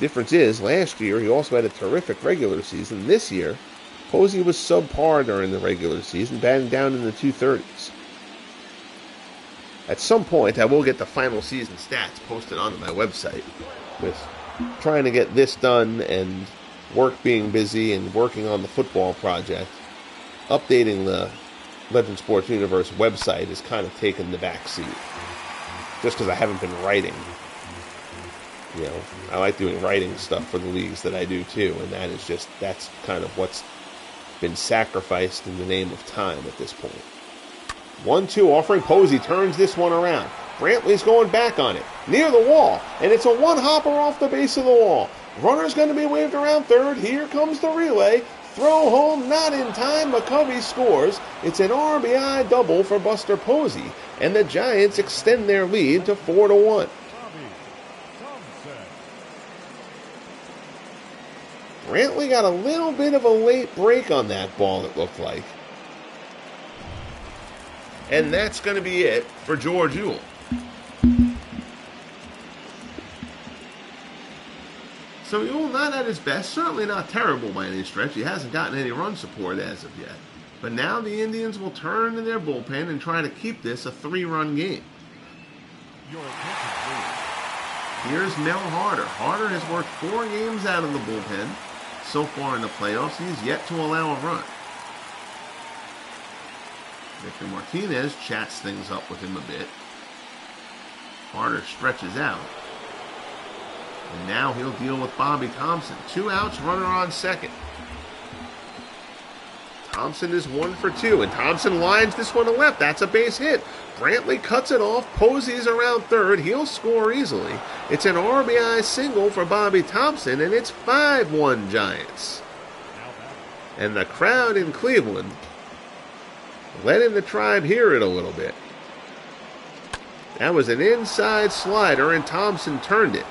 Difference is, last year he also had a terrific regular season. This year, Posey was subpar during the regular season, batting down in the 230s. At some point, I will get the final season stats posted onto my website, with trying to get this done and work being busy and working on the football project. Updating the Legend Sports Universe website has kind of taken the back seat, just because I haven't been writing. You know, I like doing writing stuff for the leagues that I do too, and that's kind of what's been sacrificed in the name of time at this point. 1-2 offering. Posey turns this one around. Brantley's going back on it, near the wall, and it's a one-hopper off the base of the wall. Runner's going to be waved around third. Here comes the relay. Throw home, not in time. McCovey scores. It's an RBI double for Buster Posey, and the Giants extend their lead to 4-1. Brantley got a little bit of a late break on that ball, it looked like. And that's going to be it for George Ewell. So Ewell not at his best, certainly not terrible by any stretch. He hasn't gotten any run support as of yet. But now the Indians will turn to their bullpen and try to keep this a 3-run game. Here's Mel Harder. Harder has worked 4 games out of the bullpen so far in the playoffs. He's yet to allow a run. Victor Martinez chats things up with him a bit. Harder stretches out. And now he'll deal with Bobby Thompson. 2 outs, runner on second. Thompson is 1 for 2, and Thompson lines this one to left. That's a base hit. Brantley cuts it off. Posey's around third. He'll score easily. It's an RBI single for Bobby Thompson, and it's 5-1 Giants. And the crowd in Cleveland letting the Tribe hear it a little bit. That was an inside slider, and Thompson turned it.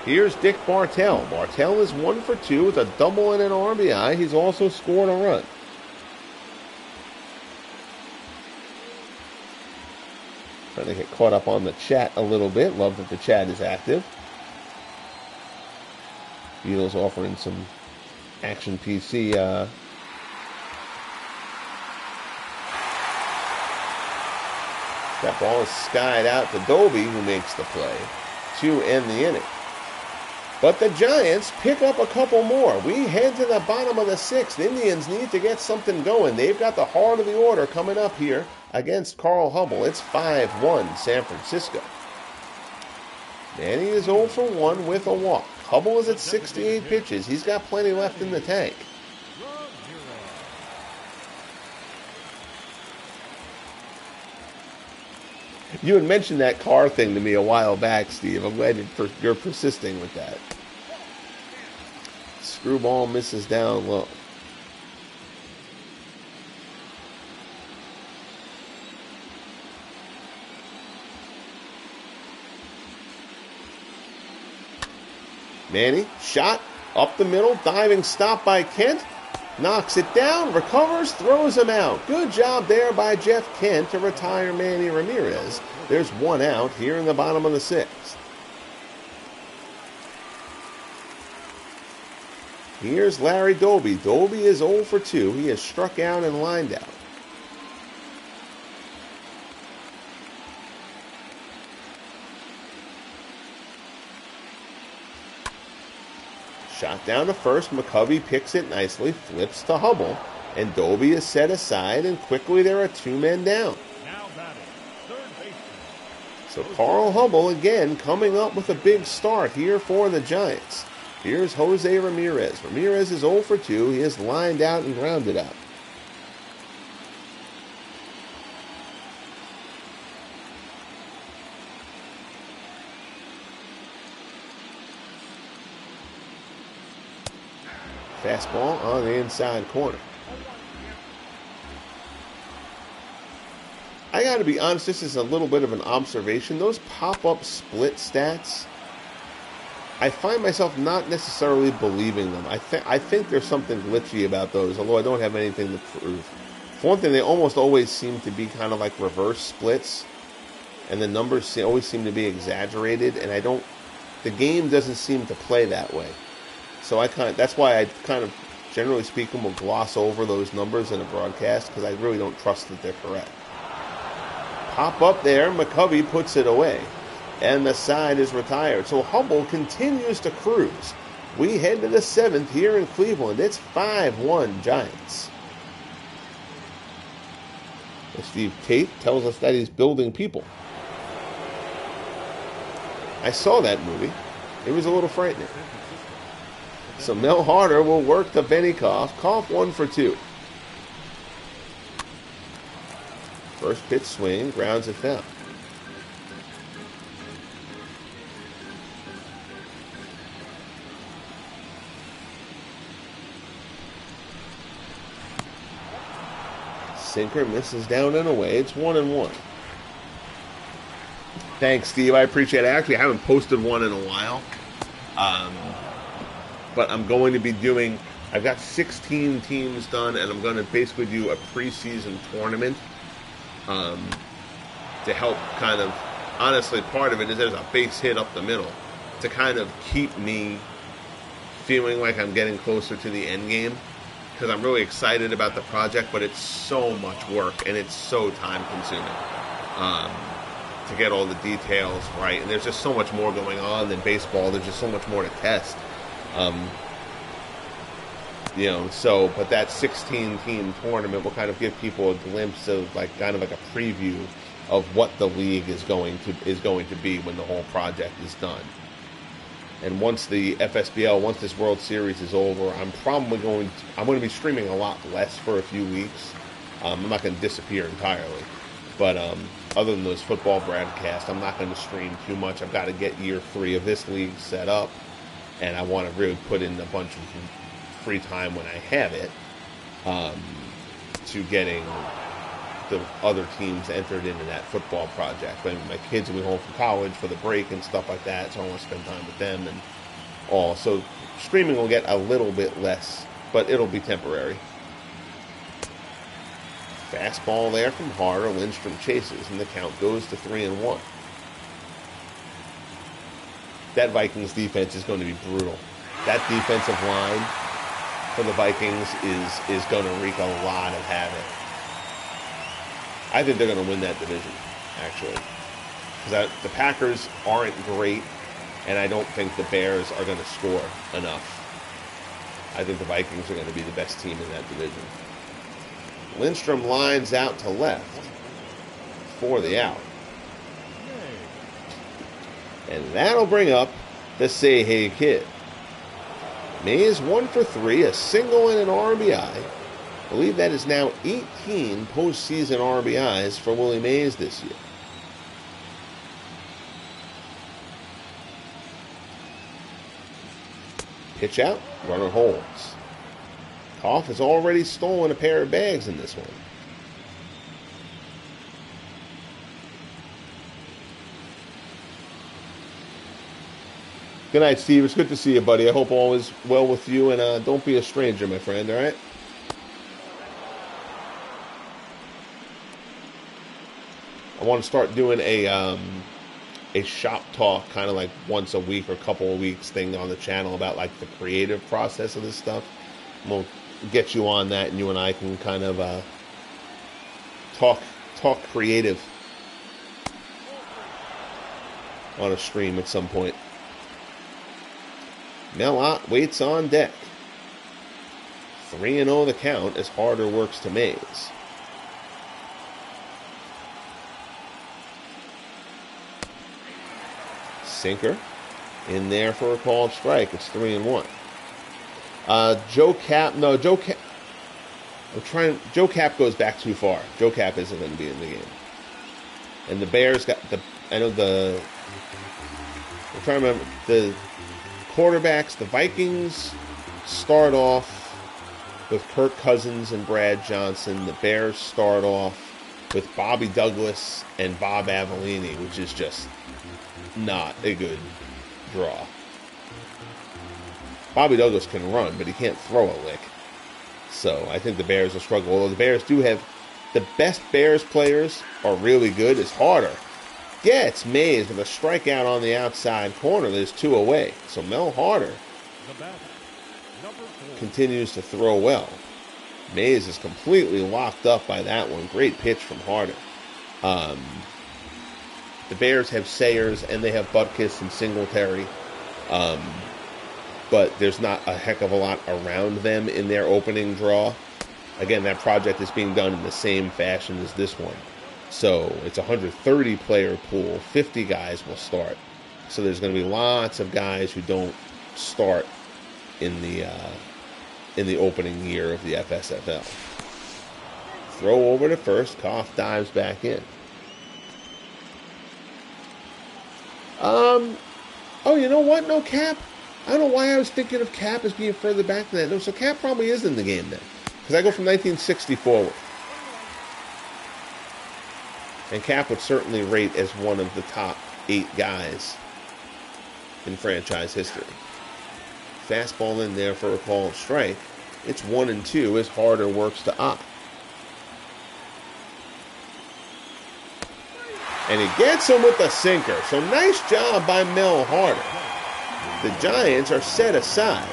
Here's Dick Bartell. Bartell is 1 for 2 with a double and an RBI. He's also scored a run. Trying to get caught up on the chat a little bit. Love that the chat is active. Beatles offering some Action PC that ball is skied out to Doby, who makes the play to end the inning. But the Giants pick up a couple more. We head to the bottom of the 6th. Indians need to get something going. They've got the heart of the order coming up here against Carl Hubbell. It's 5-1 San Francisco. Manny is 0 for 1 with a walk. Hubbell is at 68 pitches. He's got plenty left in the tank. You had mentioned that car thing to me a while back, Steve. I'm glad you're persisting with that. Screwball misses down low. Manny, shot, up the middle, diving stop by Kent. Knocks it down, recovers, throws him out. Good job there by Jeff Kent to retire Manny Ramirez. There's 1 out here in the bottom of the 6th. Here's Larry Doby. Doby is 0 for 2. He has struck out and lined out. Shot down to first. McCovey picks it nicely, flips to Hubbell, and Doby is set aside, and quickly there are 2 men down. So Carl Hubbell again coming up with a big start here for the Giants. Here's Jose Ramirez. Ramirez is 0 for 2. He is lined out and grounded out. Fastball on the inside corner. I got to be honest, this is a little bit of an observation. Those pop-up split stats, I find myself not necessarily believing them. I think there's something glitchy about those, although I don't have anything to prove. For one thing, they almost always seem to be kind of like reverse splits, and the numbers always seem to be exaggerated, and the game doesn't seem to play that way. So that's why I kind of, generally speaking, will gloss over those numbers in a broadcast, because I really don't trust that they're correct. Pop up there, McCovey puts it away, and the side is retired. So Hubble continues to cruise. We head to the 7th here in Cleveland. It's 5-1 Giants. Steve Tate tells us that he's building people. I saw that movie. It was a little frightening. So Mel Harder will work to Benny Koff. Koff 1 for 2. First pitch swing, grounds it foul. Sinker misses down and away. It's 1-1. Thanks, Steve. I appreciate it. Actually, I haven't posted one in a while. But I'm going to be doing, I've got 16 teams done, and I'm going to basically do a preseason tournament to help kind of, honestly, part of it is there's a base hit up the middle to kind of keep me feeling like I'm getting closer to the end game, because I'm really excited about the project, but it's so much work and it's so time consuming to get all the details right. And there's just so much more going on than baseball. There's just so much more to test. But that 16-team tournament will kind of give people a glimpse of kind of a preview of what the league is going to be when the whole project is done. And once the FSBL, once this World Series is over, I'm going to be streaming a lot less for a few weeks. I'm not going to disappear entirely, but other than those football broadcasts, I'm not going to stream too much. I've got to get year 3 of this league set up, and I want to really put in a bunch of free time when I have it to getting the other teams entered into that football project. I mean, my kids will be home from college for the break and stuff like that, so I want to spend time with them and all. So streaming will get a little bit less, but it'll be temporary. Fastball there from Harder. Lindstrom chases, and the count goes to 3-1. That Vikings defense is going to be brutal. That defensive line for the Vikings is going to wreak a lot of havoc. I think they're going to win that division, actually. Because the Packers aren't great, and I don't think the Bears are going to score enough. I think the Vikings are going to be the best team in that division. Lindstrom lines out to left for the out. And that'll bring up the Say Hey Kid. Mays 1 for 3, a single and an RBI. I believe that is now 18 postseason RBIs for Willie Mays this year. Pitch out, runner holds. Koff has already stolen a pair of bags in this one. Good night, Steve. It's good to see you, buddy. I hope all is well with you, and don't be a stranger, my friend, all right? I want to start doing a shop talk, kind of like once a week or a couple of weeks thing on the channel about like the creative process of this stuff. We'll get you on that, and you and I can kind of talk creative on a stream at some point. Mel Ott waits on deck. 3-0 the count as Harder works to Mays. Sinker in there for a called strike. It's 3-1. Joe Cap goes back too far. Joe Cap isn't going to be in the game. And the Bears I'm trying to remember the quarterbacks. The Vikings start off with Kirk Cousins and Brad Johnson. The Bears start off with Bobby Douglas and Bob Avellini, which is just not a good draw. Bobby Douglas can run, but he can't throw a lick. So I think the Bears will struggle. Although the Bears do have the best Bears players are really good. Is Harder gets Mays with a strikeout on the outside corner. There's 2 away. So Mel Harder continues to throw well. Mays is completely locked up by that one. Great pitch from Harder. The Bears have Sayers and they have Butkus and Singletary. But there's not a heck of a lot around them in their opening draw. Again, that project is being done in the same fashion as this one. So it's a 130-player pool. 50 guys will start. So there's going to be lots of guys who don't start in the opening year of the FSFL. Throw over to first. Koff dives back in. Oh, you know what? No, Cap. I don't know why I was thinking of Cap as being further back than that. No, so Cap probably is in the game then. Because I go from 1960 forward. And Cap would certainly rate as one of the top 8 guys in franchise history. Fastball in there for a called strike. It's 1-2 as Harder works to Ott. And he gets him with the sinker. So nice job by Mel Harder. The Giants are set aside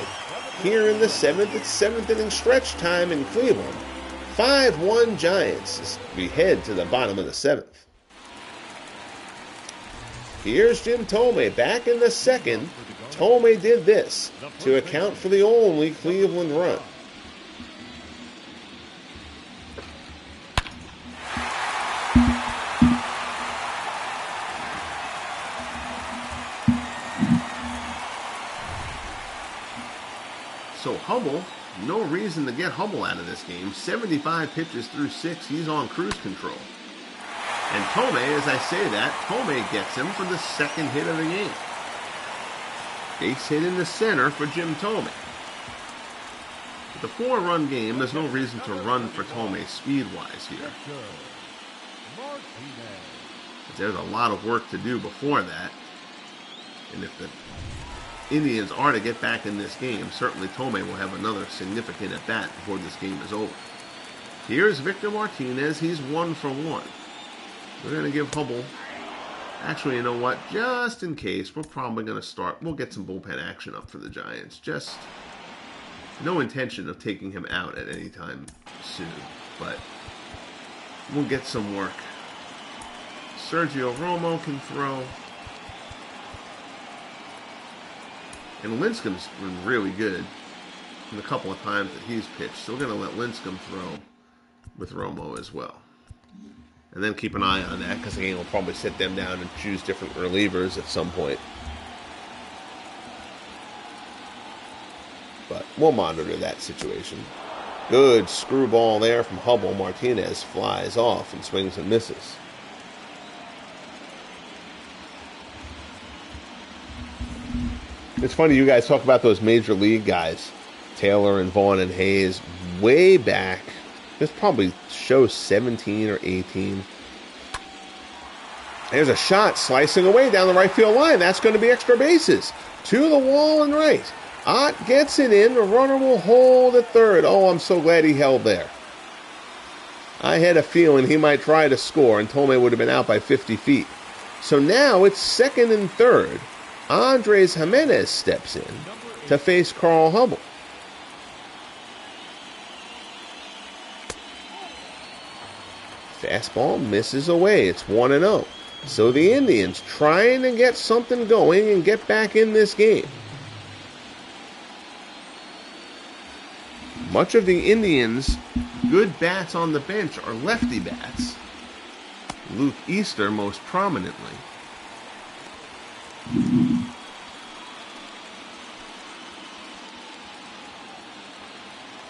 here in the 7th. It's 7th inning stretch time in Cleveland. 5-1 Giants as we head to the bottom of the 7th. Here's Jim Thome back in the 2nd. Thome did this to account for the only Cleveland run. So Hummel, no reason to get Hummel out of this game. 75 pitches through 6. He's on cruise control. And Thome, as I say that, Thome gets him for the 2nd hit of the game. Base hit in the center for Jim Thome. With a 4-run game, there's no reason to run for Thome speed-wise here. There's a lot of work to do before that. And if the Indians are to get back in this game, certainly Thome will have another significant at-bat before this game is over. Here's Victor Martinez. He's 1 for 1. We're going to give Hummel... Actually, you know what? Just in case, we're probably going to start... We'll get some bullpen action up for the Giants. Just no intention of taking him out at any time soon. But we'll get some work. Sergio Romo can throw. And Lincecum's been really good in the couple of times that he's pitched. So we're going to let Lincecum throw with Romo as well. And then keep an eye on that because again, we'll probably sit them down and choose different relievers at some point. But we'll monitor that situation. Good screwball there from Hubble. Martinez flies off and swings and misses. It's funny you guys talk about those major league guys, Taylor and Vaughn and Hayes, way back. This probably shows 17 or 18. There's a shot slicing away down the right field line. That's going to be extra bases. To the wall and right. Ott gets it in. The runner will hold at third. Oh, I'm so glad he held there. I had a feeling he might try to score, and Thome would have been out by 50 feet. So now it's 2nd and 3rd. Andres Jimenez steps in to face Carl Hummel. Fastball misses away. It's 1-0. So the Indians trying to get something going and get back in this game. Much of the Indians' good bats on the bench are lefty bats. Luke Easter most prominently.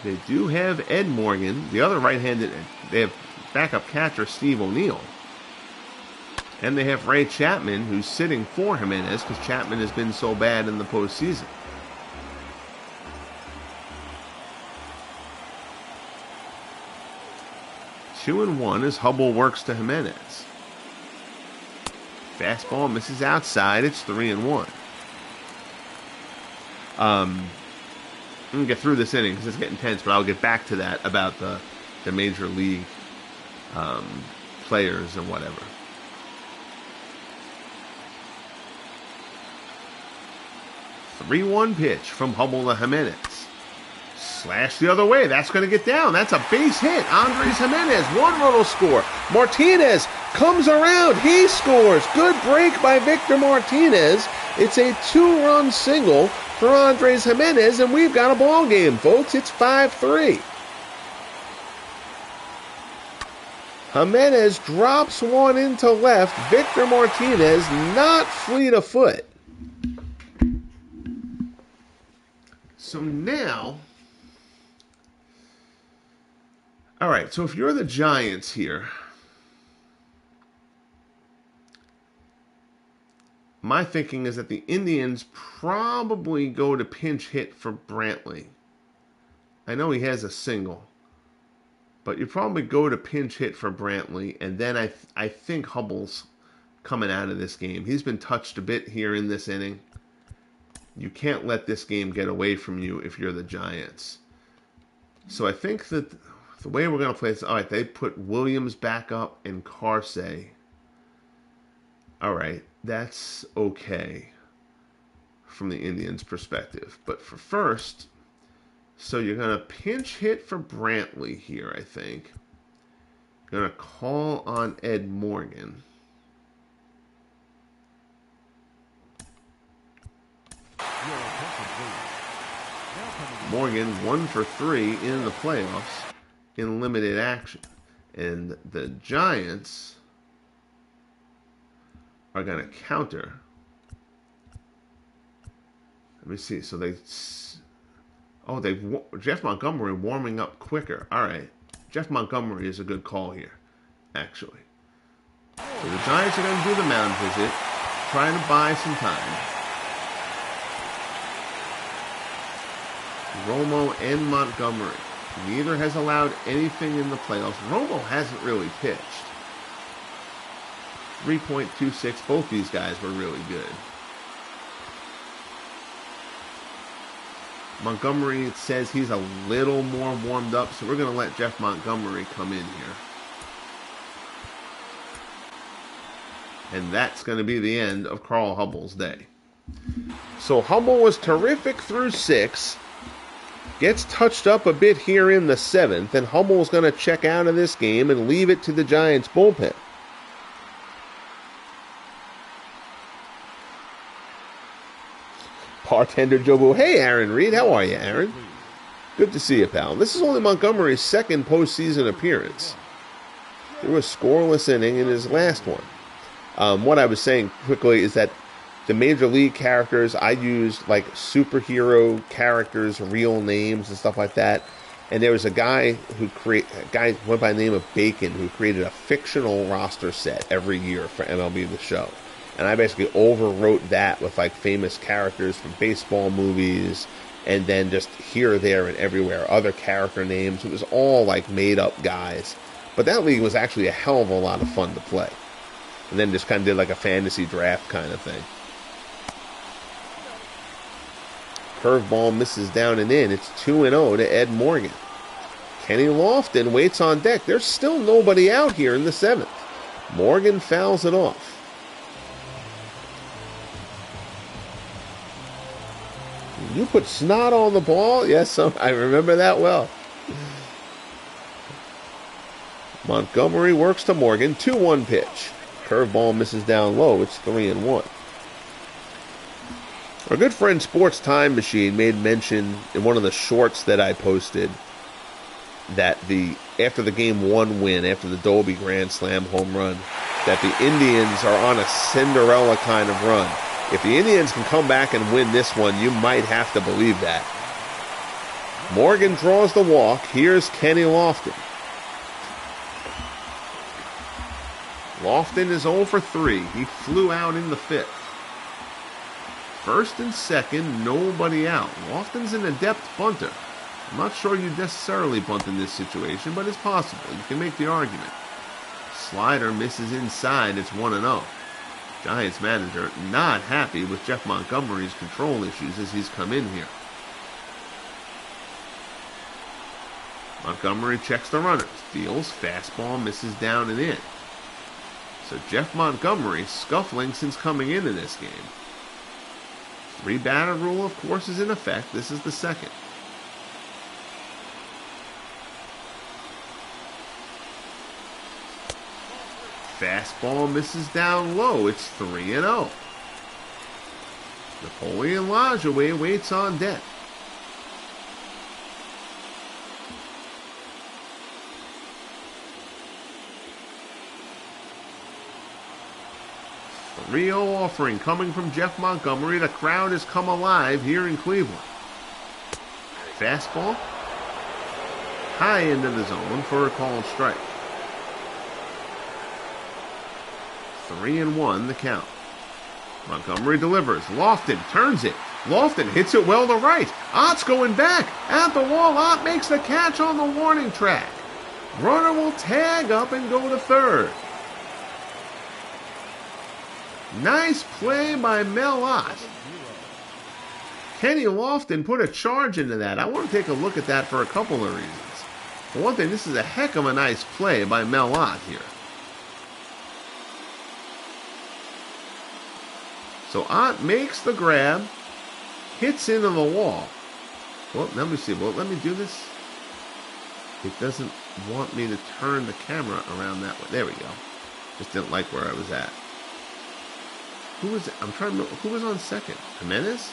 They do have Ed Morgan, the other right-handed. They have backup catcher Steve O'Neill. And they have Ray Chapman, who's sitting for Jimenez because Chapman has been so bad in the postseason. 2-1 as Hubble works to Jimenez. Fastball misses outside. It's 3-1. I'm going to get through this inning because it's getting tense, but I'll get back to that about the major league players and whatever. 3-1 pitch from Hubble to Jimenez. Slash the other way. That's going to get down. That's a base hit. Andres Jimenez, 1 run will score. Martinez comes around. He scores. Good break by Victor Martinez. It's a 2-run single for Andres Jimenez, and we've got a ball game, folks. It's 5-3. Jimenez drops one into left. Victor Martinez not fleet of foot. So now, all right, so if you're the Giants here, my thinking is that the Indians probably go to pinch hit for Brantley. I know he has a single, but you probably go to pinch hit for Brantley, and then I think Hubble's coming out of this game. He's been touched a bit here in this inning. You can't let this game get away from you if you're the Giants. So I think that the way we're going to play this, all right, they put Williams back up and Carsey. All right, that's okay from the Indians' perspective. But for first, so you're going to pinch hit for Brantley here, I think. You're going to call on Ed Morgan. Morgan 1 for 3 in the playoffs in limited action. And the Giants are going to counter. Let me see. So Jeff Montgomery warming up quicker. All right. Jeff Montgomery is a good call here, actually. So the Giants are going to do the mound visit, trying to buy some time. Romo and Montgomery. Neither has allowed anything in the playoffs. Romo hasn't really pitched. 3.26. Both these guys were really good. Montgomery, it says he's a little more warmed up, so we're going to let Jeff Montgomery come in here. And that's going to be the end of Carl Hubble's day. So Hubble was terrific through 6. Gets touched up a bit here in the 7th, and Hubble's going to check out of this game and leave it to the Giants bullpen. Bartender Jobo, hey Aaron Reed, how are you, Aaron? Good to see you, pal. This is only Montgomery's second postseason appearance. Threw a scoreless inning in his last one. What I was saying quickly is that the major league characters, I used like superhero characters, real names and stuff like that. And there was a guy went by the name of Bacon who created a fictional roster set every year for MLB The Show. And I basically overwrote that with like famous characters from baseball movies, and then just here, there, and everywhere, other character names. It was all like made up guys. But that league was actually a hell of a lot of fun to play. And then just kind of did like a fantasy draft kind of thing. Curveball misses down and in. It's 2-0 to Ed Morgan. Kenny Lofton waits on deck. There's still nobody out here in the 7th. Morgan fouls it off. You put snot on the ball? Yes, I remember that well. Montgomery works to Morgan. 2-1 pitch. Curveball misses down low. It's 3-1. Our good friend Sports Time Machine made mention in one of the shorts that I posted that after the Game 1 win, after the Dolby Grand Slam home run, that the Indians are on a Cinderella kind of run. If the Indians can come back and win this one, you might have to believe that. Morgan draws the walk. Here's Kenny Lofton. Lofton is 0 for 3. He flew out in the 5th. First and second, nobody out. Lofton's an adept bunter. I'm not sure you'd necessarily bunt in this situation, but it's possible. You can make the argument. Slider misses inside. It's 1-0. Giants manager not happy with Jeff Montgomery's control issues as he's come in here. Montgomery checks the runners. Deals. Fastball misses down and in. So Jeff Montgomery scuffling since coming into this game. 3-batter rule, of course, is in effect. This is the second. Fastball misses down low. It's 3-0. Napoleon Lajoie waits on deck. Rio offering coming from Jeff Montgomery. The crowd has come alive here in Cleveland. Fastball. High into the zone for a called strike. 3-1 the count. Montgomery delivers. Lofton turns it. Lofton hits it well to right. Ott's going back. At the wall, Ott makes the catch on the warning track. Runner will tag up and go to third. Nice play by Mel Ott. Kenny Lofton put a charge into that. I want to take a look at that for a couple of reasons. For one thing, this is a heck of a nice play by Mel Ott here. So Ott makes the grab, hits into the wall. Well, let me see. Well, let me do this. It doesn't want me to turn the camera around that way. There we go. Just didn't like where I was at. Who was it? I'm trying to remember. Who was on second? Jimenez?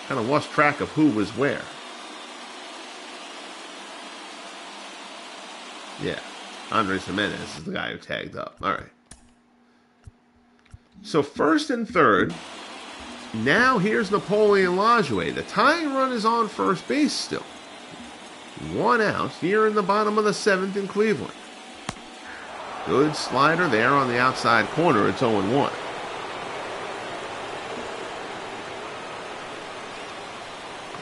Kind of lost track of who was where. Yeah. Andres Jimenez is the guy who tagged up. All right. So first and third. Now here's Napoleon Lajoie. The tying run is on first base still. 1 out here in the bottom of the 7th in Cleveland. Good slider there on the outside corner. It's 0-1.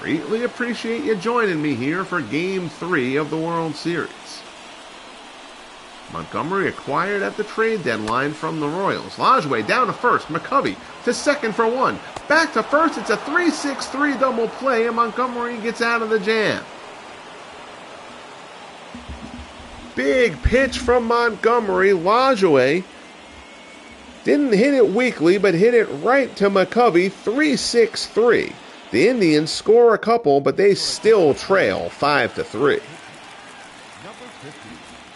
Greatly appreciate you joining me here for Game 3 of the World Series. Montgomery acquired at the trade deadline from the Royals. Lajoie down to first. McCovey to second for 1. Back to first. It's a 3-6-3 double play, and Montgomery gets out of the jam. Big pitch from Montgomery. Lajoie didn't hit it weakly, but hit it right to McCovey. 3-6-3. The Indians score a couple, but they still trail 5-3.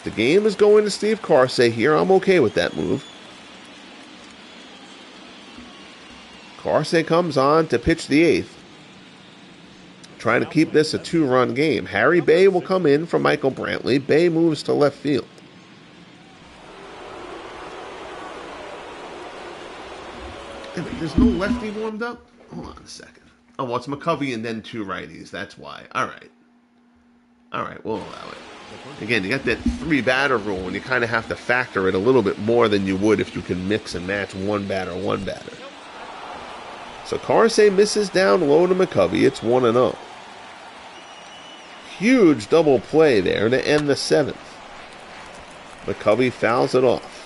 The game is going to Steve Karsay here. I'm okay with that move. Karsay comes on to pitch the 8th. Trying to keep this a 2-run game. Harry Bay will come in for Michael Brantley. Bay moves to left field. There's no lefty warmed up? Hold on a second. Oh, well, it's McCovey and then 2 righties. That's why. All right, we'll allow it. Again, you got that 3-batter rule, and you kind of have to factor it a little bit more than you would if you can mix and match 1 batter. So Karsay misses down low to McCovey. It's 1-0. Huge double play there to end the 7th. McCovey fouls it off.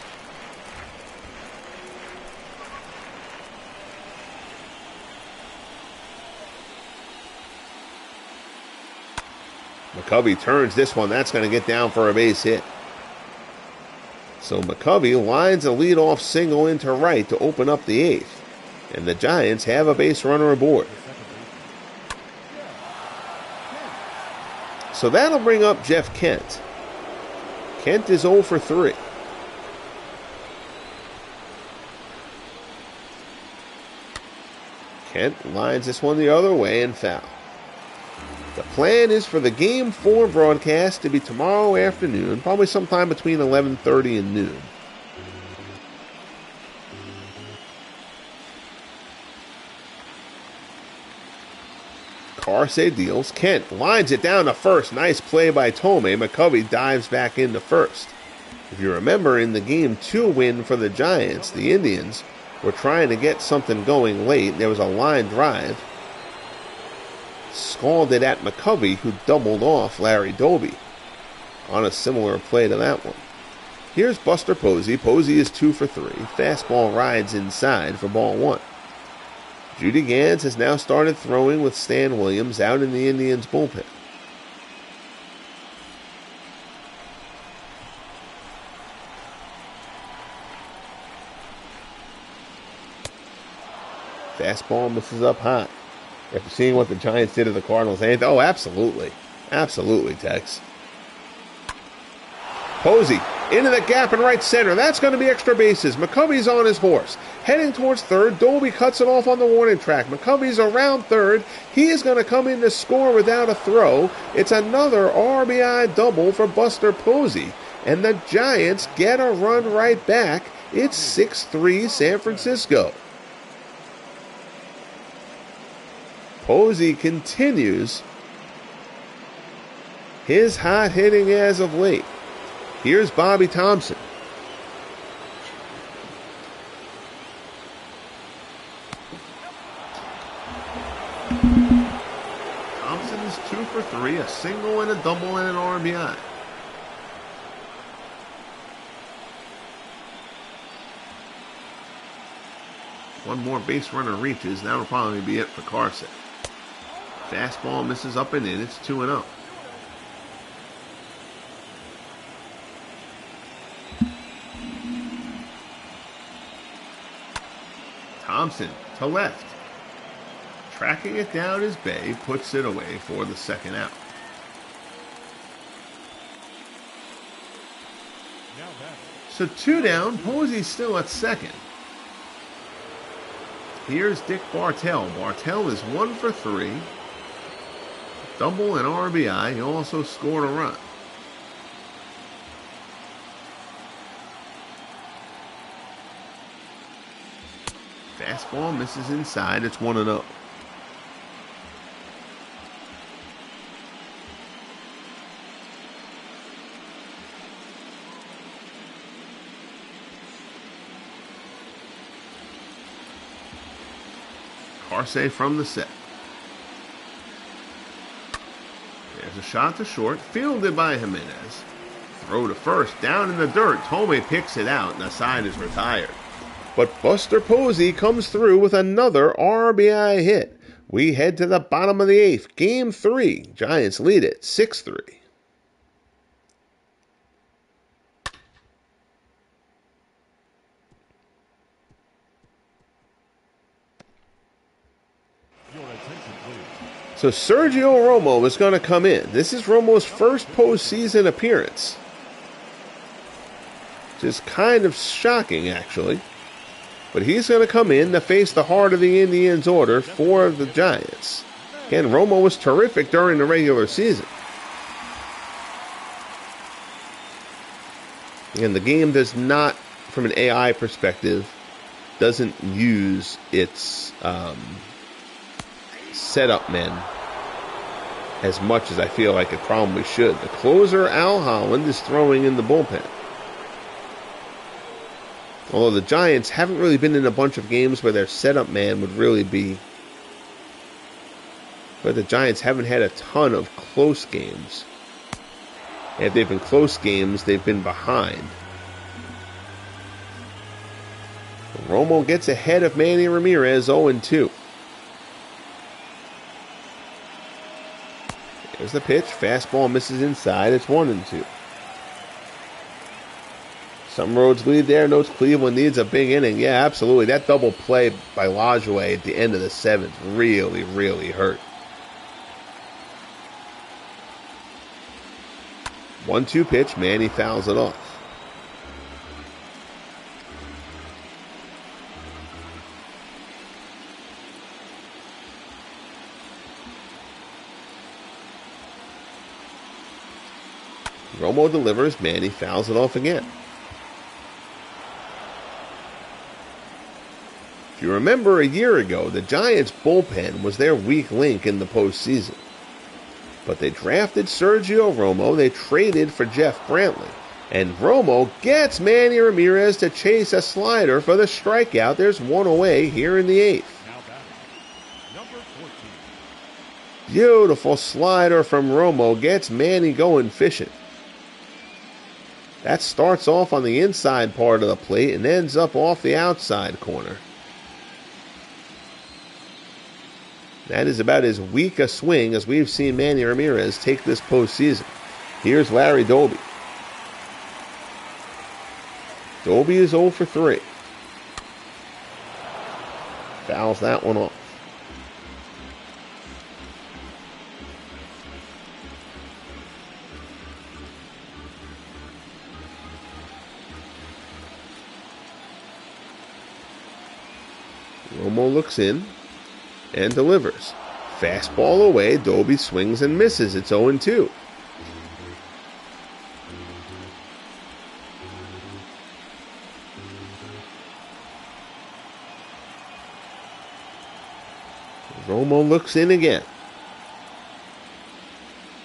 McCovey turns this one. That's going to get down for a base hit. So McCovey lines a leadoff single into right to open up the 8th. And the Giants have a base runner aboard. So that'll bring up Jeff Kent. Kent is 0 for 3. Kent lines this one the other way and foul. The plan is for the Game 4 broadcast to be tomorrow afternoon, probably sometime between 11:30 and noon. Karsay deals. Kent lines it down to first. Nice play by Thome. McCovey dives back into first. If you remember, in the Game 2 win for the Giants, the Indians were trying to get something going late. There was a line drive. scalded at McCovey, who doubled off Larry Doby on a similar play to that one. Here's Buster Posey. Posey is 2 for 3. Fastball rides inside for ball 1. Judy Gans has now started throwing with Stan Williams out in the Indians' bullpen. Fastball misses up high. After seeing what the Giants did to the Cardinals, oh, absolutely. Absolutely, Tex. Posey into the gap in right center. That's going to be extra bases. McCovey's on his horse. Heading towards third. Doby cuts it off on the warning track. McCovey's around third. He is going to come in to score without a throw. It's another RBI double for Buster Posey. And the Giants get a run right back. It's 6-3 San Francisco. Posey continues his hot hitting as of late. Here's Bobby Thompson. Thompson is 2 for 3, a single and a double and an RBI. One more base runner reaches. That'll probably be it for Carson. Fastball misses up and in. It's 2-0. Thompson to left. Tracking it down is Bay. Puts it away for the second out. So 2 down. Posey's still at second. Here's Dick Bartell. Bartell is 1 for 3. Double and RBI. He also scored a run. Fastball misses inside. It's 1-0. Parsay from the set. There's a shot to short, fielded by Jimenez. Throw to first, down in the dirt. Tomei picks it out, and the side is retired. But Buster Posey comes through with another RBI hit. We head to the bottom of the 8th. Game 3. Giants lead it 6-3. So Sergio Romo is going to come in. This is Romo's first postseason appearance. Which is kind of shocking, actually. But he's going to come in to face the heart of the Indians order for the Giants. Again, Romo was terrific during the regular season. And the game does not, from an AI perspective, doesn't use its setup men as much as I feel like it probably should. The closer, Al Holland, is throwing in the bullpen. Although the Giants haven't really been in a bunch of games where their setup man would really be. But the Giants haven't had a ton of close games. And if they've been close games, they've been behind. Romo gets ahead of Manny Ramirez 0-2. There's the pitch. Fastball misses inside. It's 1-2. Some roads lead there. Notes Cleveland needs a big inning. Yeah, absolutely. That double play by Lajoie at the end of the 7th really, really hurt. 1-2 pitch. Manny fouls it off. Romo delivers. Manny fouls it off again. If you remember a year ago, the Giants' bullpen was their weak link in the postseason. But they drafted Sergio Romo. They traded for Jeff Brantley. And Romo gets Manny Ramirez to chase a slider for the strikeout. There's one away here in the 8th. Beautiful slider from Romo. Gets Manny going fishing. That starts off on the inside part of the plate and ends up off the outside corner. That is about as weak a swing as we've seen Manny Ramirez take this postseason. Here's Larry Doby. Doby is 0 for 3. Fouls that one off. Romo looks in and delivers. Fastball away. Doby swings and misses. It's 0-2. Romo looks in again.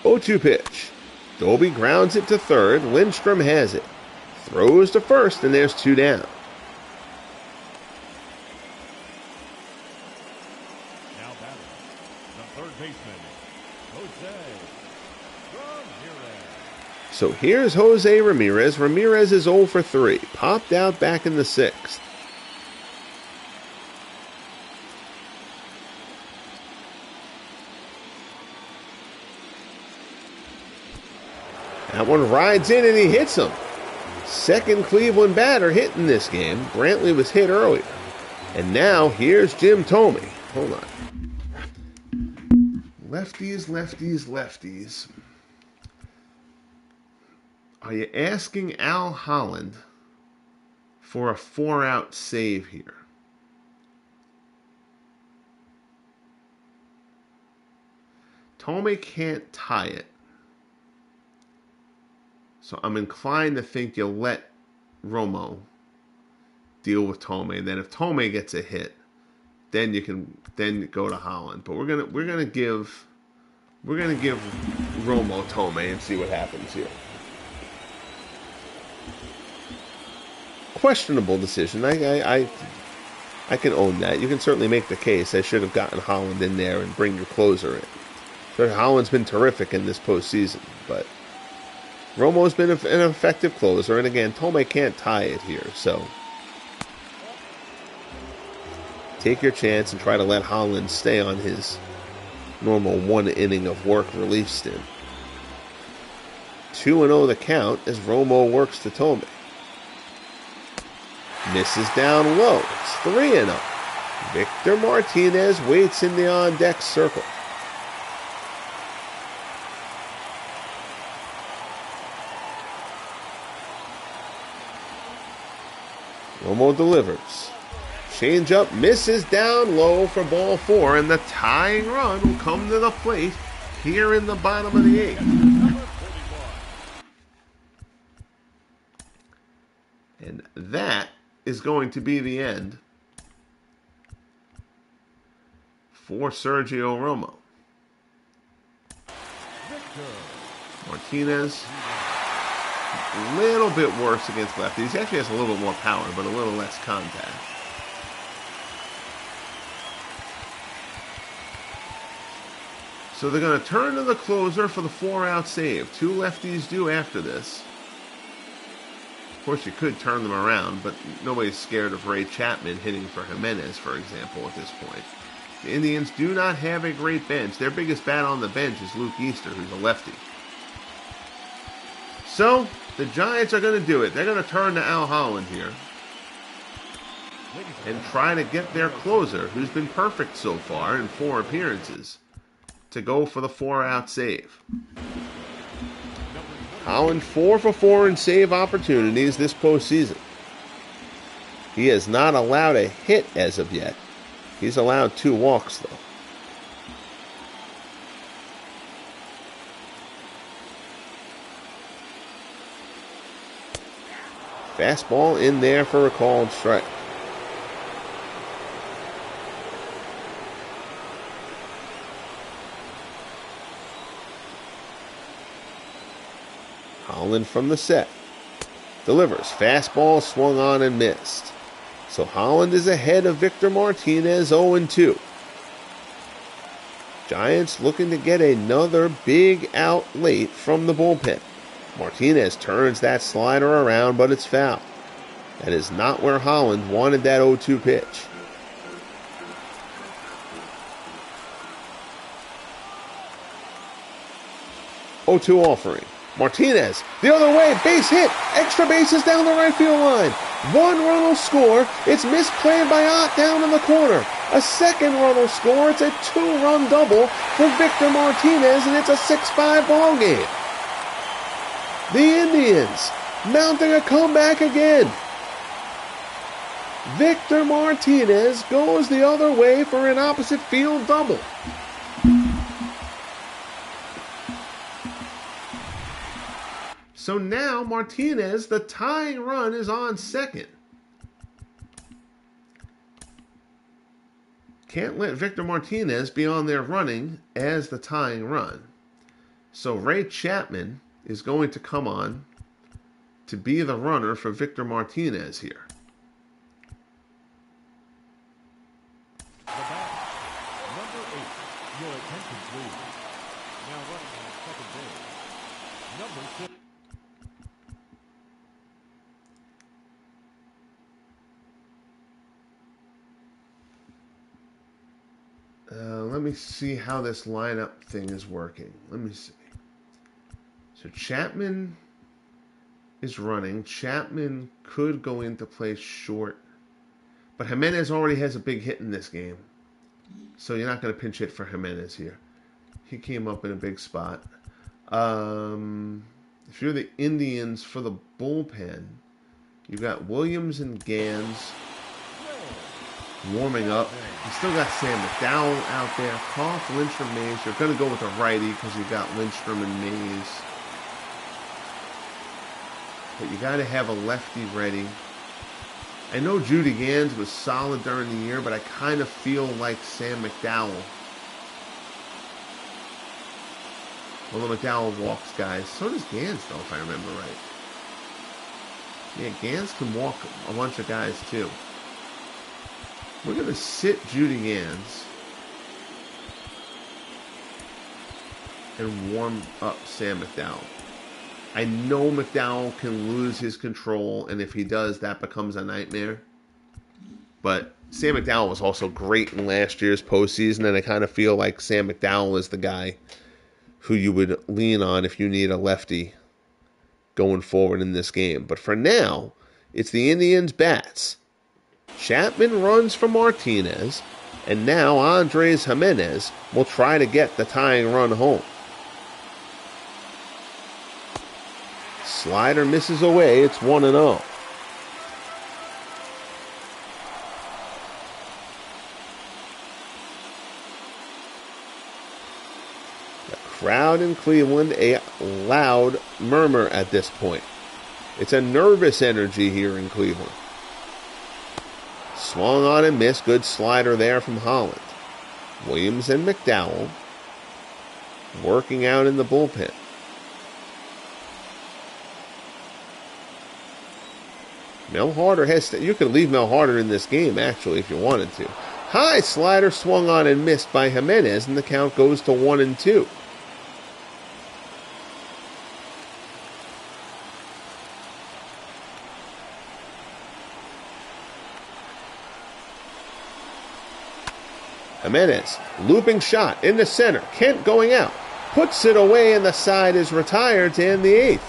0-2 pitch. Doby grounds it to third. Lindstrom has it. Throws to first, and there's 2 down. Now batting, the third baseman, Jose Ramirez. So here's Jose Ramirez. Ramirez is 0 for 3. Popped out back in the 6th. That one rides in and he hits him. Second Cleveland batter hit in this game. Brantley was hit earlier. And now here's Jim Thome. Hold on. Lefties, lefties, lefties. Are you asking Al Holland for a 4-out save here? Thome can't tie it. So I'm inclined to think you'll let Romo deal with Thome. Then if Thome gets a hit, then you go to Holland. But we're gonna give Romo Thome and see what happens here. Questionable decision. I can own that. You can certainly make the case. I should have gotten Holland in there and bring your closer in. So Holland's been terrific in this postseason, but Romo's been an effective closer, and again, Thome can't tie it here, so take your chance and try to let Holland stay on his normal 1 inning of work relief stint. 2-0 the count as Romo works to Thome. Misses down low. It's 3-0. Victor Martinez waits in the on-deck circle. Romo delivers. Change-up misses down low for ball 4, and the tying run will come to the plate here in the bottom of the 8th. And that is going to be the end for Sergio Romo. Martinez, a little bit worse against lefties. He actually has a little bit more power, but a little less contact. So they're going to turn to the closer for the 4-out save. 2 lefties do after this. Of course, you could turn them around, but nobody's scared of Ray Chapman hitting for Jimenez, for example, at this point. The Indians do not have a great bench. Their biggest bat on the bench is Luke Easter, who's a lefty. So, the Giants are going to do it. They're going to turn to Al Holland here and try to get their closer, who's been perfect so far in 4 appearances, to go for the 4-out save. Holland 4 for 4 in save opportunities this postseason. He has not allowed a hit as of yet. He's allowed 2 walks, though. Fastball in there for a called strike. Holland from the set. Delivers. Fastball swung on and missed. So Holland is ahead of Victor Martinez 0-2. Giants looking to get another big out late from the bullpen. Martinez turns that slider around, but it's foul. That is not where Holland wanted that 0-2 pitch. 0-2 offering. Martinez, the other way, base hit, extra bases down the right field line. One run will score, it's misplayed by Ott down in the corner. A second run will score, it's a 2-run double for Victor Martinez, and it's a 6-5 ball game. The Indians mounting a comeback again. Victor Martinez goes the other way for an opposite field double. So now Martinez, the tying run, is on second. Can't let Victor Martinez be on there running as the tying run. So Ray Chapman is going to come on to be the runner for Victor Martinez here. The batter, number 8. Your attention, please. Now running on second base, number 6. Let me see how this lineup thing is working. Let me see. So Chapman is running. Chapman could go into play short. But Jimenez already has a big hit in this game. So you're not going to pinch hit for Jimenez here. He came up in a big spot. If you're the Indians for the bullpen, you got Williams and Gans warming up. You still got Sam McDowell out there. Koff, Lindstrom, Mays. You're going to go with a righty because you got Lindstrom and Mays. But you got to have a lefty ready. I know Judy Gans was solid during the year, but I kind of feel like Sam McDowell. Although McDowell walks guys. So does Gans, though, if I remember right. Yeah, Gans can walk a bunch of guys, too. We're going to sit Judy Gans and warm up Sam McDowell. I know McDowell can lose his control, and if he does, that becomes a nightmare. But Sam McDowell was also great in last year's postseason, and I kind of feel like Sam McDowell is the guy who you would lean on if you need a lefty going forward in this game. But for now, it's the Indians' bats. Chapman runs for Martinez, and now Andres Jimenez will try to get the tying run home. Slider misses away, it's 1-0. The crowd in Cleveland, a loud murmur at this point. It's a nervous energy here in Cleveland. Swung on and missed. Good slider there from Holland. Williams and McDowell working out in the bullpen. Mel Harder has you could leave Mel Harder in this game, actually, if you wanted to. High slider swung on and missed by Jimenez, and the count goes to 1-2. Jimenez, looping shot in the center. Kent going out. Puts it away, and the side is retired to end the 8th.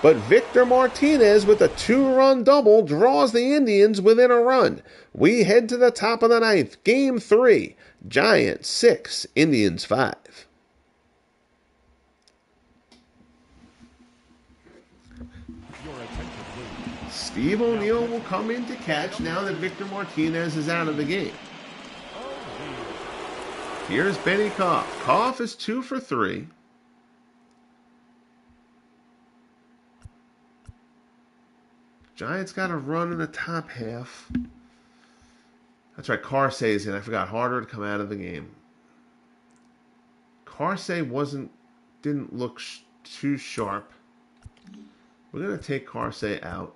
But Victor Martinez with a 2-run double draws the Indians within a run. We head to the top of the 9th. Game 3. Giants 6, Indians 5. Steve O'Neill will come in to catch now that Victor Martinez is out of the game. Here's Benny Koff. Koff is 2 for 3. Giants got a run in the top half. That's right, Carsey's in. I forgot. Harder to come out of the game. Carsey didn't look too sharp. We're going to take Carsey out.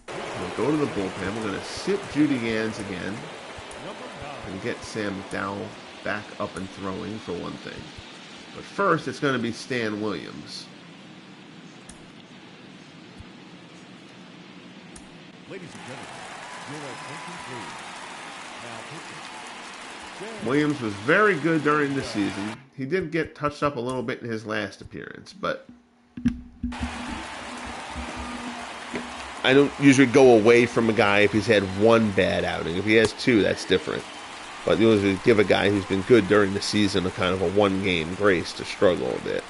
We'll go to the bullpen. We're going to sit Judy Gans again and get Sam McDowell back up and throwing for one thing. But first, it's going to be Stan Williams. Ladies and gentlemen, your attention please. Now pitching. Williams was very good during the season. He did get touched up a little bit in his last appearance, but I don't usually go away from a guy if he's had one bad outing. If he has two, that's different. But you usually give a guy who's been good during the season a kind of a one-game grace to struggle a bit.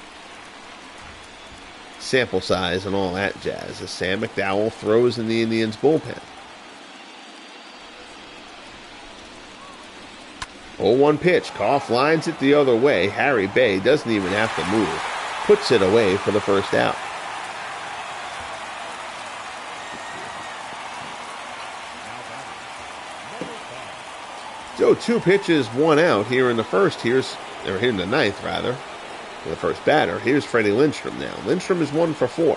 Sample size and all that jazz as Sam McDowell throws in the Indians' bullpen. 0-1 pitch. Koff lines it the other way. Harry Bay doesn't even have to move. Puts it away for the first out. So 2 pitches, 1 out here in the first. Here in the ninth, rather. For the first batter. Here's Freddie Lindstrom now. Lindstrom is 1 for 4.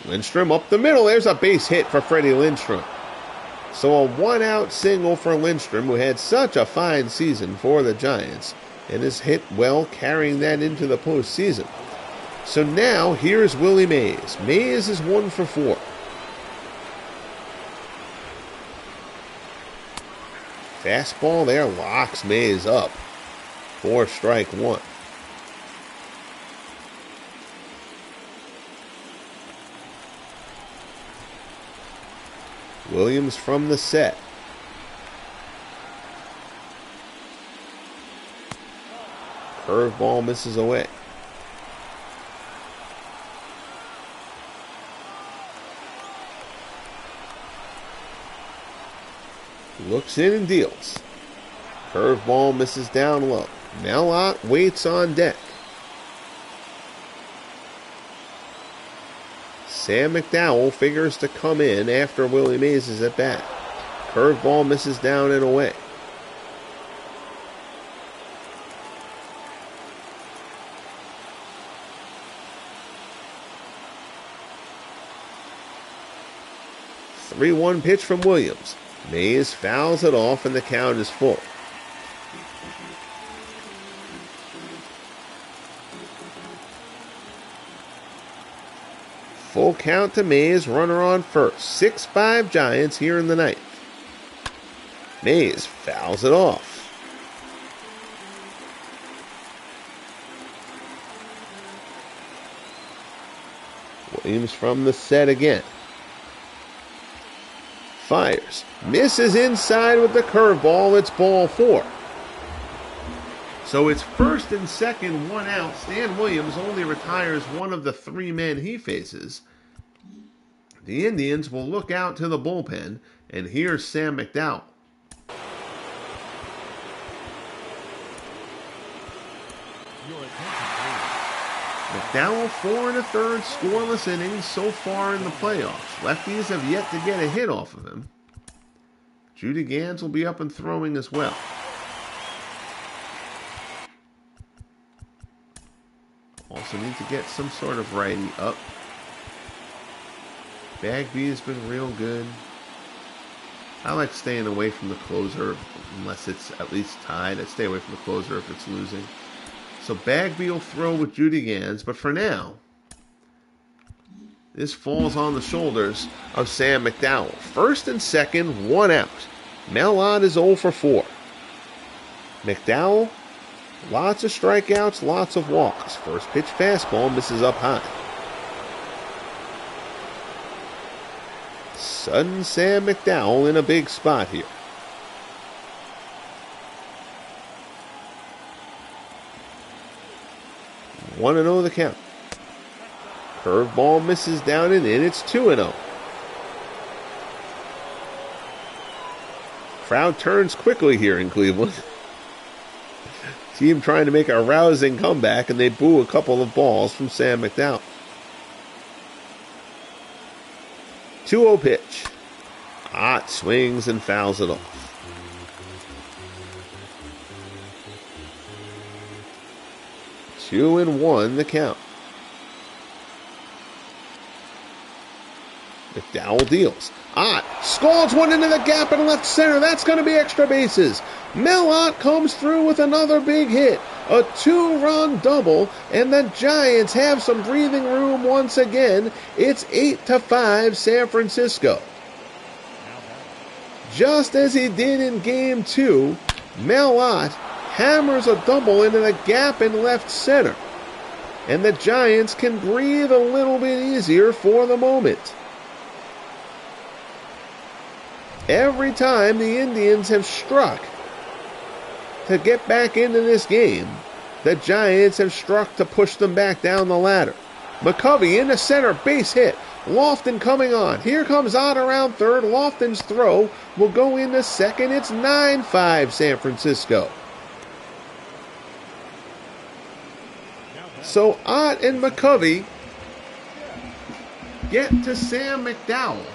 Lindstrom up the middle. There's a base hit for Freddie Lindstrom. So a 1-out single for Lindstrom, who had such a fine season for the Giants, and has hit well, carrying that into the postseason. So now here's Willie Mays. Mays is 1 for 4. Fastball there locks Mays up. 4 strike 1. Williams from the set. Curveball misses away. Looks in and deals. Curveball misses down low. Melott waits on deck. Sam McDowell figures to come in after Willie Mays is at bat. Curveball misses down and away. The 3-1 pitch from Williams. Mays fouls it off and the count is full. Full count to Mays, runner on first. 6-5 Giants here in the ninth. Mays fouls it off. Williams from the set again. Fires. Misses inside with the curveball. It's ball 4. So it's first and second, 1 out. Stan Williams only retires one of the 3 men he faces. The Indians will look out to the bullpen, and here's Sam McDowell. McDowell 4 1/3 scoreless innings so far in the playoffs. Lefties have yet to get a hit off of him. Judy Gans will be up and throwing as well. Also need to get some sort of righty up. Bagby has been real good. I like staying away from the closer unless it's at least tied. I stay away from the closer if it's losing. So Bagby will throw with Judy Gans, but for now, this falls on the shoulders of Sam McDowell. First and second, 1 out. Melott is 0 for 4. McDowell, lots of strikeouts, lots of walks. First pitch fastball misses up high. Sudden Sam McDowell in a big spot here. 1-0 the count. Curveball misses down and in. It's 2-0. Crowd turns quickly here in Cleveland. Team trying to make a rousing comeback, and they boo a couple of balls from Sam McDowell. 2-0 pitch. Ott swings and fouls it off. Two and 1 the count. McDowell deals. Ott scalds one into the gap in left center. That's going to be extra bases. Mel Ott comes through with another big hit. A 2-run double, and the Giants have some breathing room once again. It's 8-5 San Francisco. Just as he did in Game 2, Mel Ott hammers a double into the gap in left center. And the Giants can breathe a little bit easier for the moment. Every time the Indians have struck to get back into this game, the Giants have struck to push them back down the ladder. McCovey in the center, base hit. Lofton coming on. Here comes Ott around third. Lofton's throw will go into second. It's 9-5 San Francisco. So Ott and McCovey get to Sam McDowell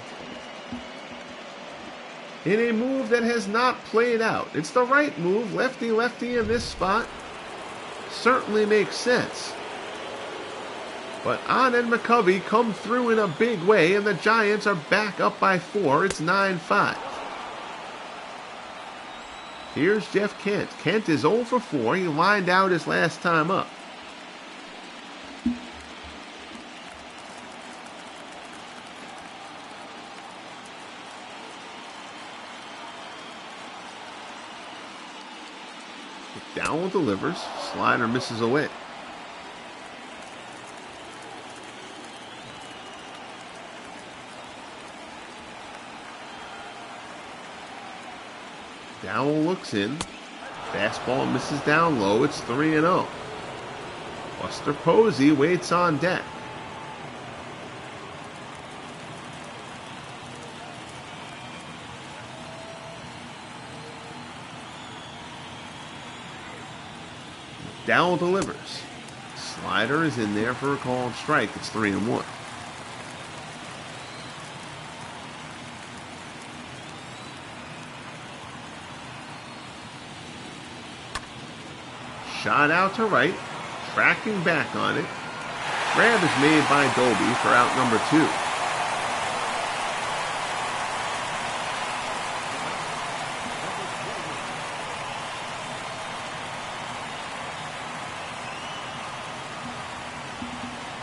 in a move that has not played out. It's the right move. Lefty-lefty in this spot certainly makes sense. But Ott and McCovey come through in a big way, and the Giants are back up by 4. It's 9-5. Here's Jeff Kent. Kent is 0 for 4. He lined out his last time up. McDowell delivers. Slider misses away. McDowell looks in. Fastball misses down low. It's 3-0. Buster Posey waits on deck. McDowell delivers. Slider is in there for a called strike. It's 3-1. Shot out to right. Tracking back on it. Grab is made by Doby for out number 2.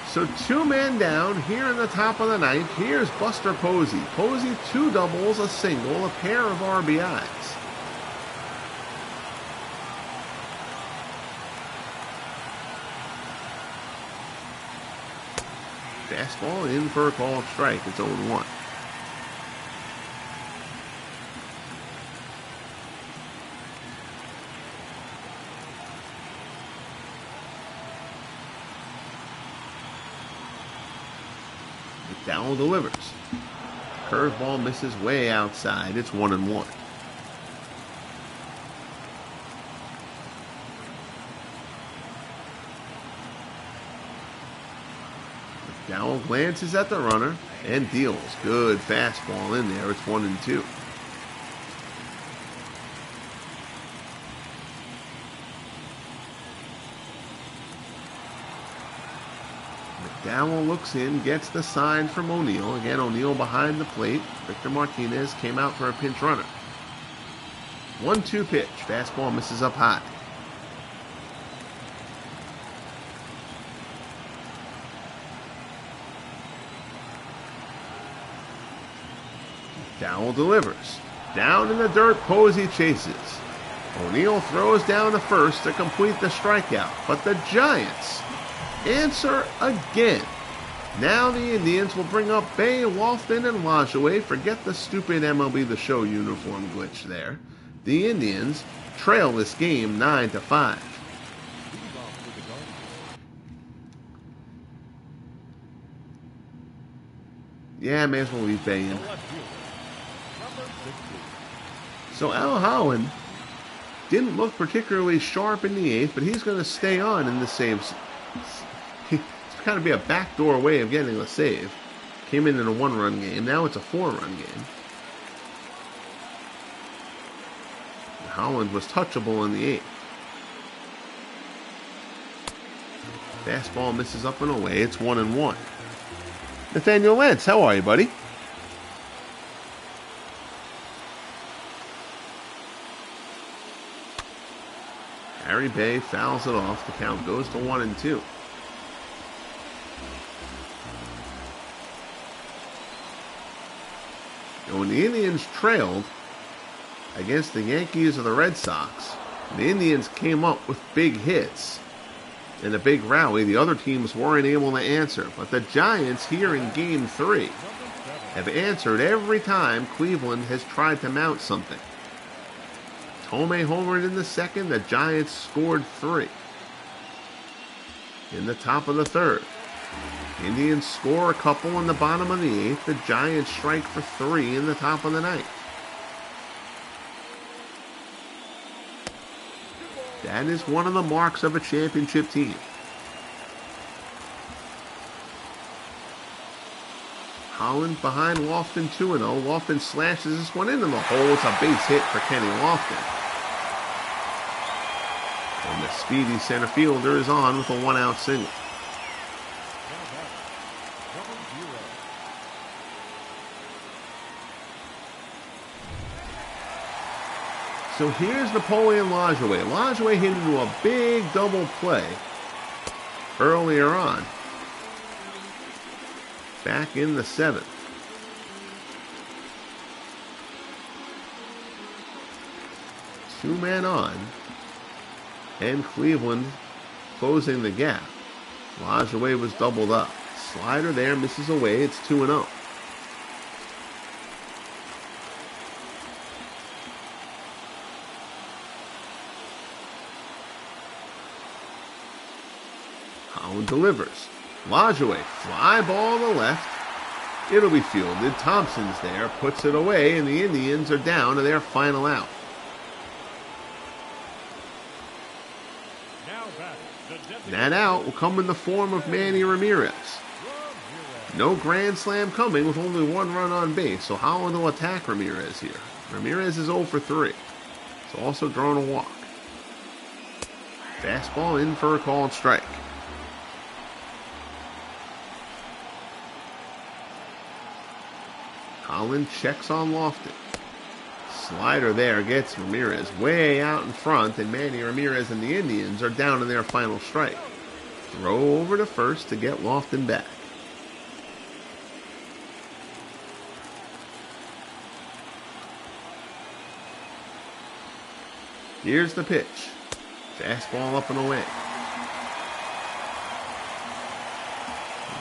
So 2 men down here in the top of the ninth. Here's Buster Posey. Posey 2 doubles, a single, a pair of RBIs. Fastball in for a called strike. It's 0-1. McDowell delivers. Curveball misses way outside. It's 1-1. McDowell glances at the runner and deals. Good fastball in there. It's 1-2. McDowell looks in, gets the sign from O'Neill. Again, O'Neill behind the plate. Victor Martinez came out for a pinch runner. 1-2 pitch. Fastball misses up high. McDowell delivers. Down in the dirt, Posey chases. O'Neill throws down to first to complete the strikeout. But the Giants answer again. Now the Indians will bring up Bay, Lofton, and Lajoie. Forget the stupid MLB The Show uniform glitch there. The Indians trail this game 9-5. Yeah, I may as well leave Bay in. So Al Holland didn't look particularly sharp in the 8th, but he's going to stay on in the same. It's kind of be a backdoor way of getting a save. Came in a 1-run game. Now it's a 4-run game. Holland was touchable in the 8th. Fastball misses up and away. It's 1-1. Nathaniel Lentz, how are you, buddy? Larry Bay fouls it off. The count goes to 1-2. And when the Indians trailed against the Yankees or the Red Sox, the Indians came up with big hits in a big rally. The other teams weren't able to answer. But the Giants here in Game 3 have answered every time Cleveland has tried to mount something. Thome homered in the second. The Giants scored 3 in the top of the third. Indians score a couple in the bottom of the 8th. The Giants strike for 3 in the top of the 9th. That is one of the marks of a championship team. Holland behind Lofton 2-0. Lofton slashes this one into the hole. It's a base hit for Kenny Lofton. And the speedy center fielder is on with a 1-out single. So here's Napoleon Lajoie. Lajoie hit into a big double play earlier on, back in the 7th. Two men on, and Cleveland closing the gap. Lajoie was doubled up. Slider there, misses away. It's 2-0. Holland delivers. Lajoie, fly ball to the left. It'll be fielded. Thompson's there, puts it away, and the Indians are down to their final out. That out will come in the form of Manny Ramirez. No grand slam coming with only 1 run on base, so Holland will attack Ramirez here. Ramirez is 0 for 3. He's also drawn a walk. Fastball in for a called strike. Holland checks on Lofton. Slider there gets Ramirez way out in front, and Manny Ramirez and the Indians are down to their final strike. Throw over to first to get Lofton back. Here's the pitch. Fastball up and away.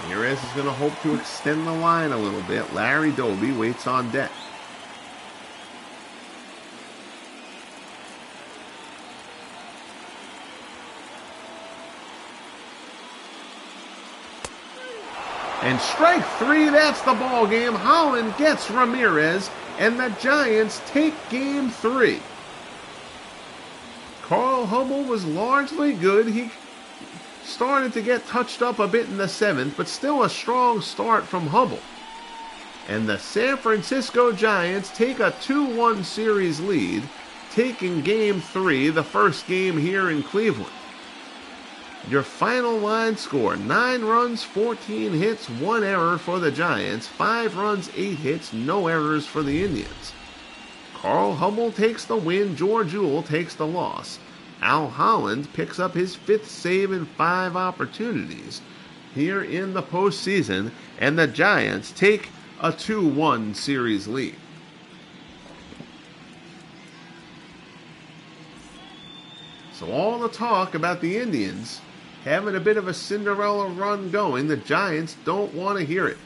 Ramirez is going to hope to extend the line a little bit. Larry Doby waits on deck. And strike 3, that's the ball game. Holland gets Ramirez, and the Giants take Game 3. Carl Hubbell was largely good. He started to get touched up a bit in the 7th, but still a strong start from Hubbell. And the San Francisco Giants take a 2-1 series lead, taking Game 3, the first game here in Cleveland. Your final line score: 9 runs, 14 hits, 1 error for the Giants, 5 runs, 8 hits, no errors for the Indians. Carl Hubbell takes the win, George Ewell takes the loss. Al Holland picks up his 5th save in 5 opportunities here in the postseason, and the Giants take a 2-1 series lead. So all the talk about the Indians having a bit of a Cinderella run going, the Giants don't want to hear it.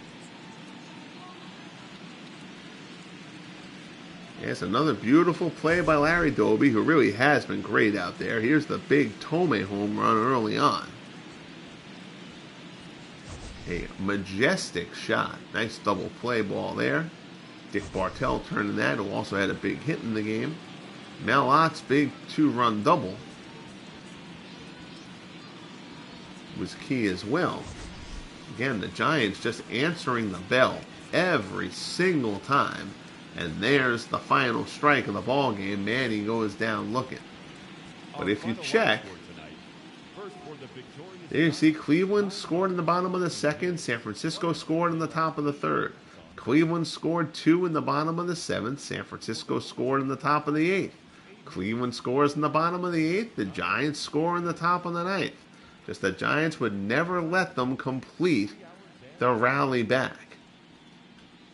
Yes, another beautiful play by Larry Doby, who really has been great out there. Here's the big Thome home run early on. A majestic shot. Nice double play ball there. Dick Bartell turning that, who also had a big hit in the game. Mel Ott's big 2-run double was key as well. Again, the Giants just answering the bell every single time. And there's the final strike of the ball game. Manny goes down looking. But if you check, there you see Cleveland scored in the bottom of the 2nd. San Francisco scored in the top of the 3rd. Cleveland scored 2 in the bottom of the 7th. San Francisco scored in the top of the 8th. Cleveland scores in the bottom of the 8th. The Giants score in the top of the 9th. Just the Giants would never let them complete the rally back.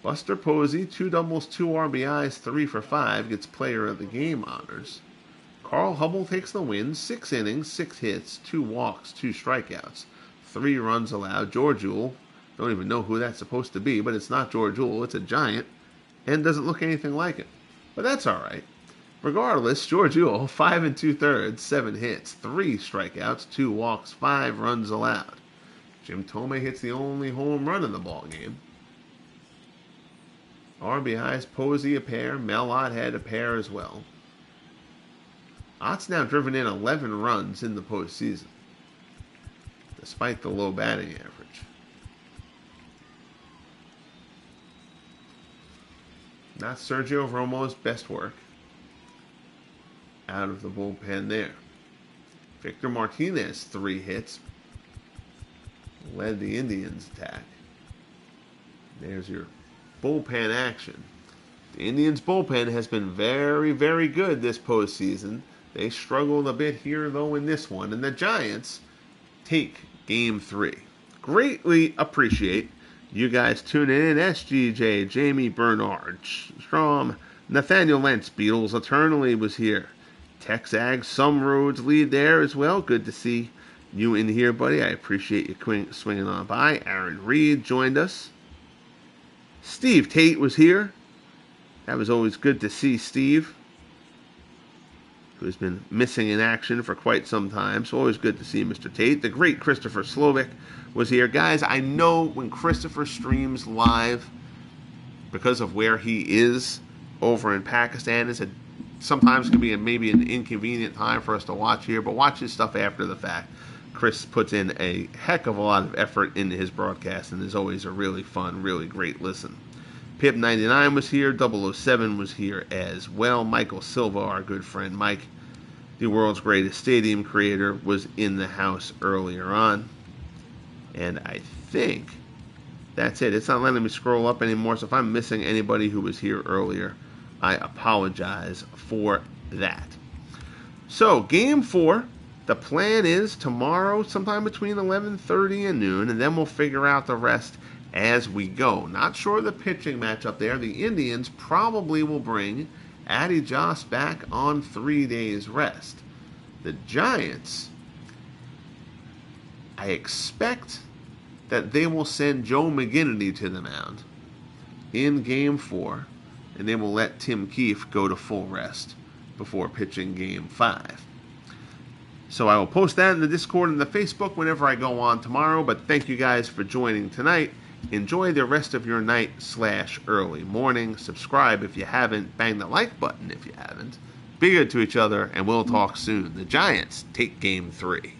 Buster Posey, 2 doubles, 2 RBIs, 3 for 5, gets player of the game honors. Carl Hubble takes the win, 6 innings, 6 hits, 2 walks, 2 strikeouts, 3 runs allowed. George Uhl, don't even know who that's supposed to be, but it's not George Uhl, it's a Giant, and doesn't look anything like it. But that's alright. Regardless, George Uhl, 5 2/3, 7 hits, 3 strikeouts, 2 walks, 5 runs allowed. Jim Thome hits the only home run in the ballgame. RBIs, Posey a pair, Mel Ott had a pair as well. Ott's now driven in 11 runs in the postseason, despite the low batting average. Not Sergio Romo's best work out of the bullpen there. Victor Martinez, 3 hits, led the Indians' attack. There's your bullpen action. The Indians' bullpen has been very, very good this postseason. They struggled a bit here, though, in this one. And the Giants take Game 3. Greatly appreciate you guys tuning in. SGJ, Jamie Bernard, Strom, Nathaniel Lentz, Beatles Eternally was here. Texag, some roads lead there as well. Good to see you in here, buddy. I appreciate you swinging on by. Aaron Reed joined us. Steve Tate was here. That was always good to see Steve, who's been missing in action for quite some time. So always good to see Mr. Tate. The great Christopher Slovic was here. Guys, I know when Christopher streams live, because of where he is over in Pakistan, sometimes can be maybe an inconvenient time for us to watch here, but watch his stuff after the fact. Chris puts in a heck of a lot of effort into his broadcast and is always a really fun, really great listen. Pip99 was here. 007 was here as well. Michael Silva, our good friend Mike, the world's greatest stadium creator, was in the house earlier on. And I think that's it. It's not letting me scroll up anymore, so if I'm missing anybody who was here earlier, I apologize for that. So, Game 4, the plan is tomorrow sometime between 11:30 and noon, and then we'll figure out the rest as we go. Not sure the pitching matchup there. The Indians probably will bring Addy Joss back on 3 days rest. The Giants, I expect that they will send Joe McGinnity to the mound in Game 4, and they will let Tim Keefe go to full rest before pitching Game 5. So I will post that in the Discord and the Facebook whenever I go on tomorrow, but thank you guys for joining tonight. Enjoy the rest of your night/early morning. Subscribe if you haven't. Bang the like button if you haven't. Be good to each other, and we'll talk soon. The Giants take Game 3.